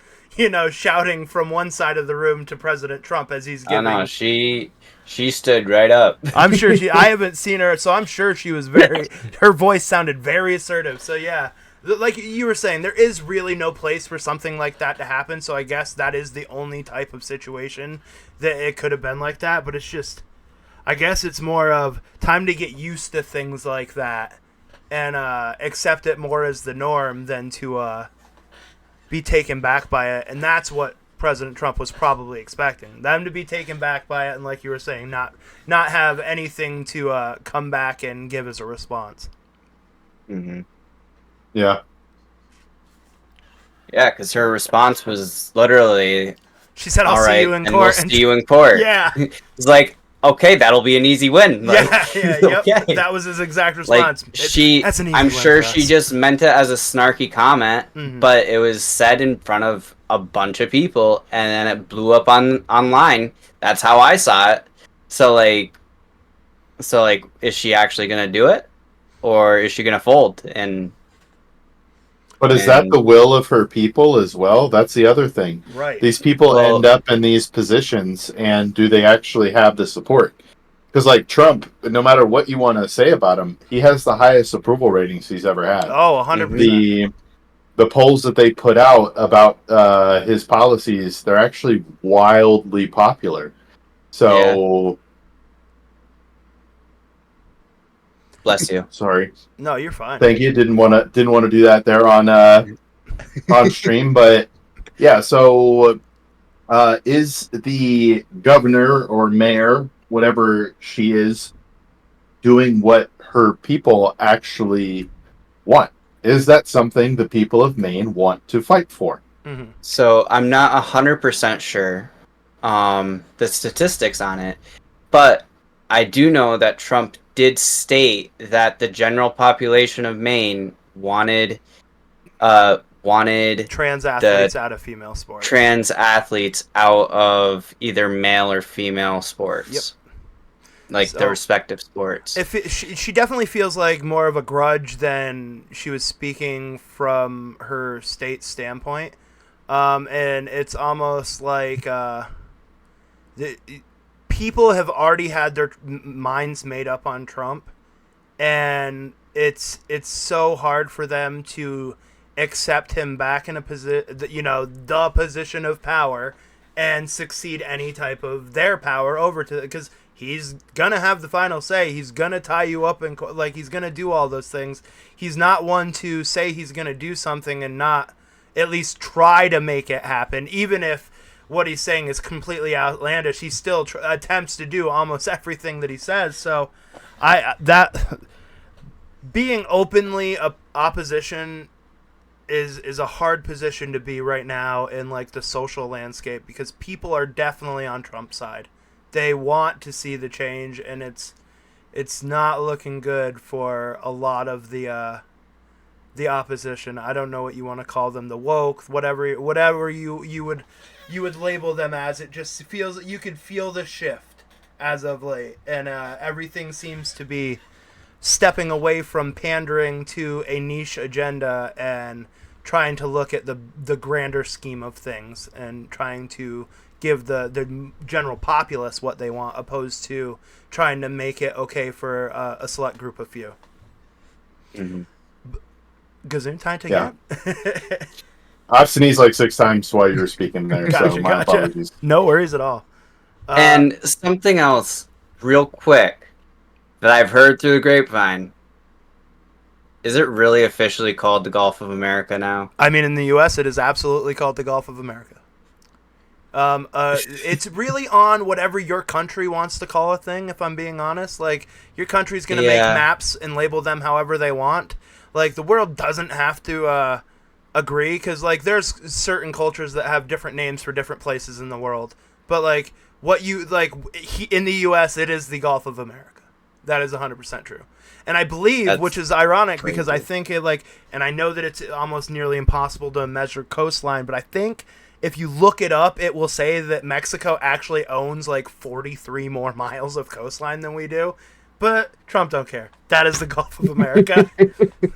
shouting from one side of the room to President Trump as he's giving. Oh no, she stood right up. I'm sure I haven't seen her, so I'm sure she was her voice sounded very assertive. So yeah, like you were saying, there is really no place for something like that to happen. So I guess that is the only type of situation that it could have been like that. But it's just, I guess it's more of time to get used to things like that and accept it more as the norm than to be taken back by it. And that's what President Trump was probably expecting, them to be taken back by it, and like you were saying, not have anything to come back and give as a response. Mm-hmm. Yeah. Yeah, because her response was literally, she said, "I'll see you in court." We'll see you in court. Yeah. It's like, okay, that'll be an easy win. Like, yep. Okay. That was his exact response. Like, that's an easy I'm win sure for she us. just meant it as a snarky comment, but it was said in front of a bunch of people, and then it blew up online. That's how I saw it. So like, is she actually gonna do it, or is she gonna fold? But is that the will of her people as well? That's the other thing. Right. These people end up in these positions, and do they actually have the support? Because, like, Trump, no matter what you want to say about him, he has the highest approval ratings he's ever had. Oh, 100%. The polls that they put out about his policies, they're actually wildly popular. So... Yeah. Bless you. Sorry. No, you're fine. Thank you. Didn't want to do that there on stream, but yeah. So, is the governor or mayor, whatever she is, doing what her people actually want? Is that something the people of Maine want to fight for? Mm-hmm. So I'm not 100% sure the statistics on it, but I do know that Trump did state that the general population of Maine wanted trans athletes out of female sports. Trans athletes out of either male or female sports. Yep. Like their respective sports. She definitely feels like more of a grudge than she was speaking from her state standpoint. And it's almost like people have already had their minds made up on Trump, and it's so hard for them to accept him back in a the position of power and succeed any type of their power over to, because he's gonna have the final say. He's gonna tie you up and he's gonna do all those things. He's not one to say he's gonna do something and not at least try to make it happen, even if what he's saying is completely outlandish. He still attempts to do almost everything that he says. So, being openly opposition is a hard position to be right now in like the social landscape, because people are definitely on Trump's side. They want to see the change, and it's not looking good for a lot of the opposition. I don't know what you want to call them, the woke, whatever you would label them as. It just feels, you could feel the shift as of late, and everything seems to be stepping away from pandering to a niche agenda and trying to look at the grander scheme of things and trying to give the general populace what they want, opposed to trying to make it okay for a select group of few. Mm-hmm. Gazoon, time to get. I've sneezed like 6 times while you were speaking there, so my apologies. No worries at all. And something else, real quick, that I've heard through the grapevine. Is it really officially called the Gulf of America now? I mean, in the U.S., it is absolutely called the Gulf of America. It's really on whatever your country wants to call a thing, if I'm being honest. Like, your country's going to make maps and label them however they want. Like, the world doesn't have to agree, because, like, there's certain cultures that have different names for different places in the world. But, like, in the U.S., it is the Gulf of America. That is 100% true. And I believe, which is ironic, because I think it, like, and I know that it's almost nearly impossible to measure coastline, but I think if you look it up, it will say that Mexico actually owns like 43 more miles of coastline than we do. But Trump don't care. That is the Gulf of America.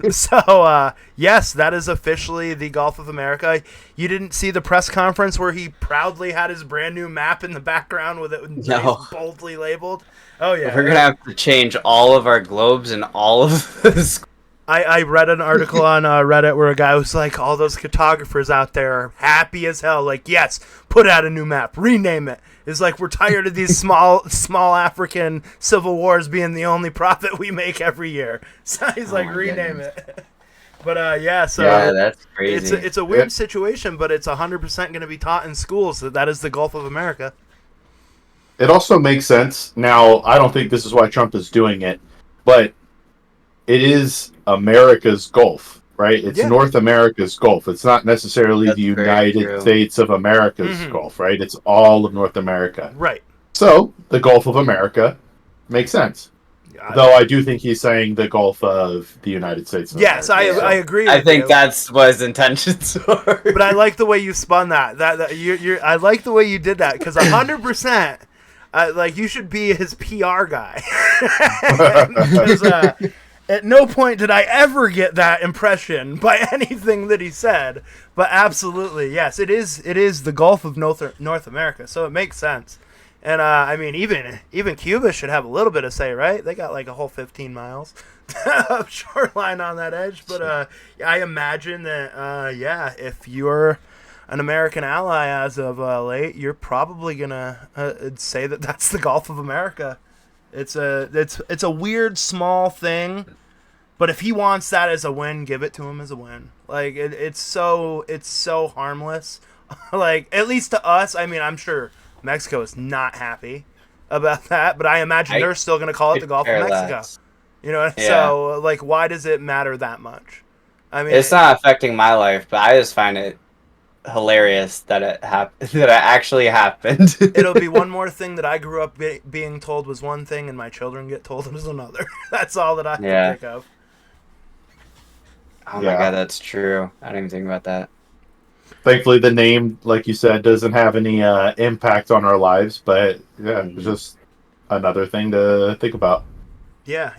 So, yes, that is officially the Gulf of America. You didn't see the press conference where he proudly had his brand new map in the background with it boldly labeled? Oh, yeah. We're going to have to change all of our globes and all of this. I read an article on Reddit where a guy was like, all those cartographers out there are happy as hell. Like, yes, put out a new map. Rename it. It's like, we're tired of these small African civil wars being the only profit we make every year. So he's rename it. But, so that's crazy. It's a weird situation, but it's 100% going to be taught in schools that is the Gulf of America. It also makes sense. Now, I don't think this is why Trump is doing it, but it is America's Gulf, right? It's North America's Gulf. It's not necessarily the United States of America's Gulf, right? It's all of North America. Right. So, the Gulf of America makes sense. Though I do think he's saying the Gulf of the United States of America. I agree with I think that's what his intentions were. But I like the way you spun that. I like the way you did that, because 100%, you should be his PR guy. Because, at no point did I ever get that impression by anything that he said, but absolutely, yes, it is the Gulf of North America, so it makes sense. And I mean, even Cuba should have a little bit of say, right? They got like a whole 15 miles of shoreline on that edge. But I imagine that if you're an American ally as of late, you're probably gonna say that that's the Gulf of America. It's a weird small thing, but if he wants that as a win, give it to him as a win. Like it's so harmless. Like, at least to us. I mean, I'm sure Mexico is not happy about that, but I imagine they're still going to call it the Gulf of Mexico. You know, so like, why does it matter that much? I mean, it's not affecting my life, but I just find it hilarious that it actually happened. It'll be one more thing that I grew up being told was one thing, and my children get told it was another. That's all that I can think of. Oh my god, that's true. I didn't even think about that. Thankfully, the name, like you said, doesn't have any impact on our lives, but it's just another thing to think about. Yeah,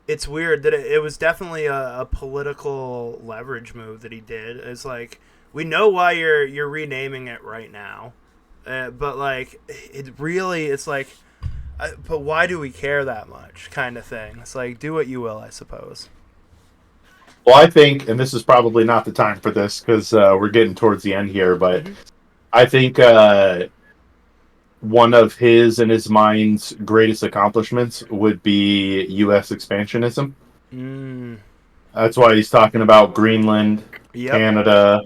it's weird that it was definitely a political leverage move that he did. It's like, we know why you're renaming it right now, but like it's like, but why do we care that much, kind of thing. It's like, do what you will, I suppose. Well, I think, and this is probably not the time for this because we're getting towards the end here, but I think one of his and his mind's greatest accomplishments would be U.S. expansionism. That's why he's talking about Greenland, Canada.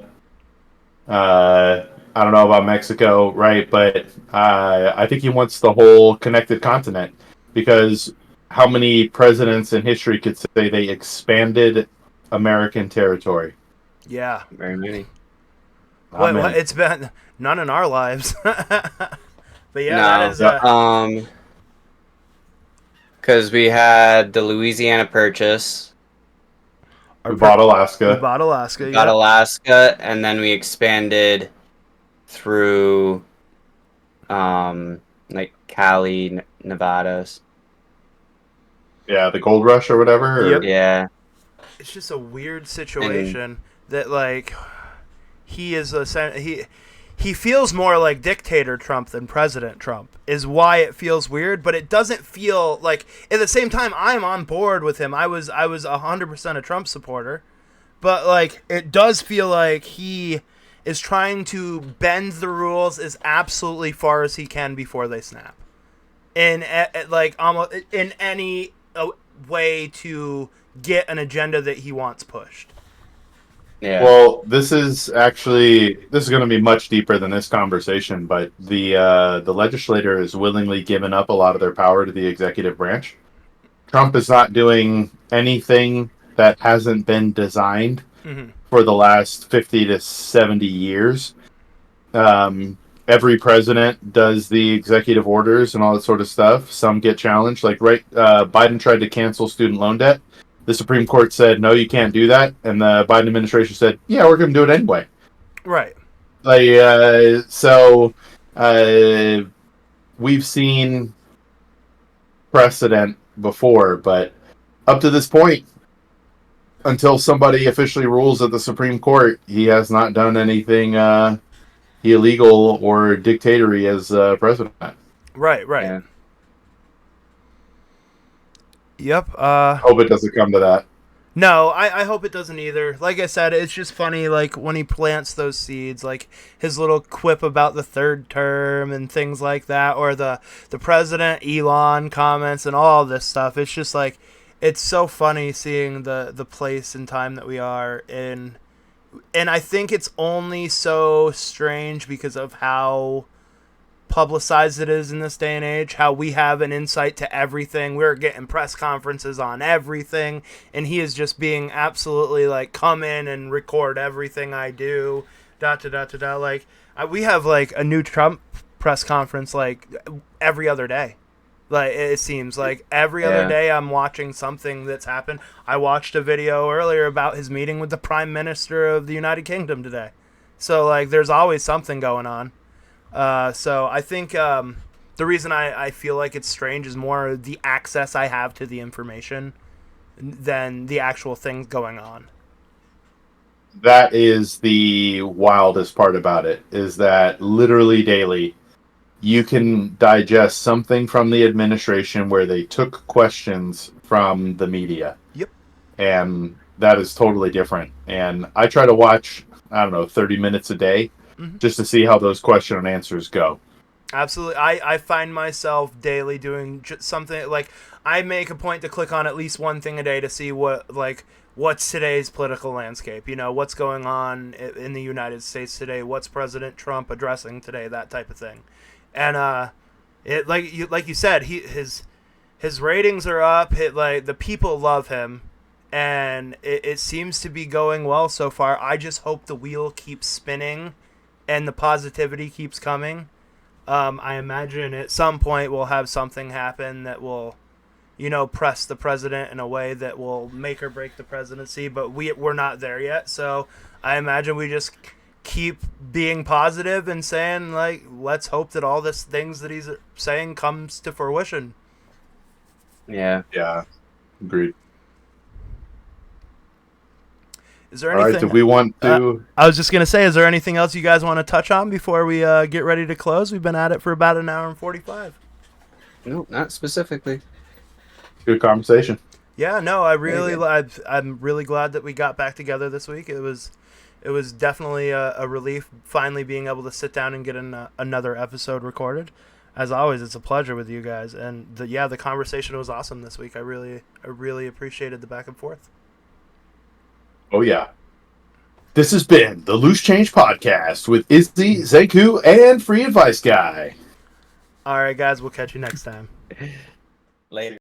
I don't know about Mexico, right? But I think he wants the whole connected continent, because how many presidents in history could say they expanded American territory? Yeah, very many. Well, it's been none in our lives. But yeah, that is because we had the Louisiana Purchase. We bought Alaska. We bought Alaska. Got Alaska, and then we expanded through, like Cali, Nevadas. Yeah, the gold rush or whatever. Yep. Yeah. It's just a weird situation that, like, he is he feels more like dictator Trump than President Trump, is why it feels weird. But it doesn't feel like, at the same time, I'm on board with him. I was 100% a Trump supporter, but like, it does feel like he is trying to bend the rules as absolutely far as he can before they snap, and like almost in any way to get an agenda that he wants pushed. Yeah. Well, this is going to be much deeper than this conversation, but the legislator has willingly given up a lot of their power to the executive branch. Trump is not doing anything that hasn't been designed for the last 50 to 70 years. Every president does the executive orders and all that sort of stuff. Some get challenged. Like Biden tried to cancel student loan debt. The Supreme Court said, no, you can't do that. And the Biden administration said, yeah, we're going to do it anyway. Right. We've seen precedent before, but up to this point, until somebody officially rules at the Supreme Court, he has not done anything illegal or dictatorial as president. Right. Yeah. Yep. Hope it doesn't come to that. No, I hope it doesn't either. Like I said, it's just funny, like, when he plants those seeds, like, his little quip about the third term and things like that, or the President Elon comments and all this stuff. It's just, like, it's so funny seeing the place and time that we are in. And I think it's only so strange because of how publicized it is in this day and age, how we have an insight to everything. We're getting press conferences on everything, and he is just being absolutely like, come in and record everything I do, like we have like a new Trump press conference like every other day. Like, it seems like every other day I'm watching something that's happened. I watched a video earlier about his meeting with the Prime Minister of the United Kingdom today. So like there's always something going on. So I think the reason I feel like it's strange is more the access I have to the information than the actual things going on. That is the wildest part about it, is that literally daily you can digest something from the administration where they took questions from the media. Yep. And that is totally different. And I try to watch, 30 minutes a day just to see how those question and answers go. Absolutely. I find myself daily doing something like I make a point to click on at least one thing a day to see what's today's political landscape, what's going on in the United States today, what's President Trump addressing today, that type of thing. And it like you said, his ratings are up, the people love him, and it seems to be going well so far. I just hope the wheel keeps spinning and the positivity keeps coming. I imagine at some point we'll have something happen that will, press the president in a way that will make or break the presidency, but we're not there yet. So I imagine we just keep being positive and saying, like, let's hope that all this things that he's saying comes to fruition. Yeah, agreed. Is there anything? All right, do we want to? I was just gonna say, is there anything else you guys want to touch on before we get ready to close? We've been at it for about an hour and 45. No, not specifically. Good conversation. Yeah, no, I'm really glad that we got back together this week. It was definitely a relief finally being able to sit down and get another episode recorded. As always, it's a pleasure with you guys, and the conversation was awesome this week. I really appreciated the back and forth. Oh, yeah. This has been the Loose Change Podcast with Izzy, Xanku, and Free Advice Guy. All right, guys, we'll catch you next time. Later.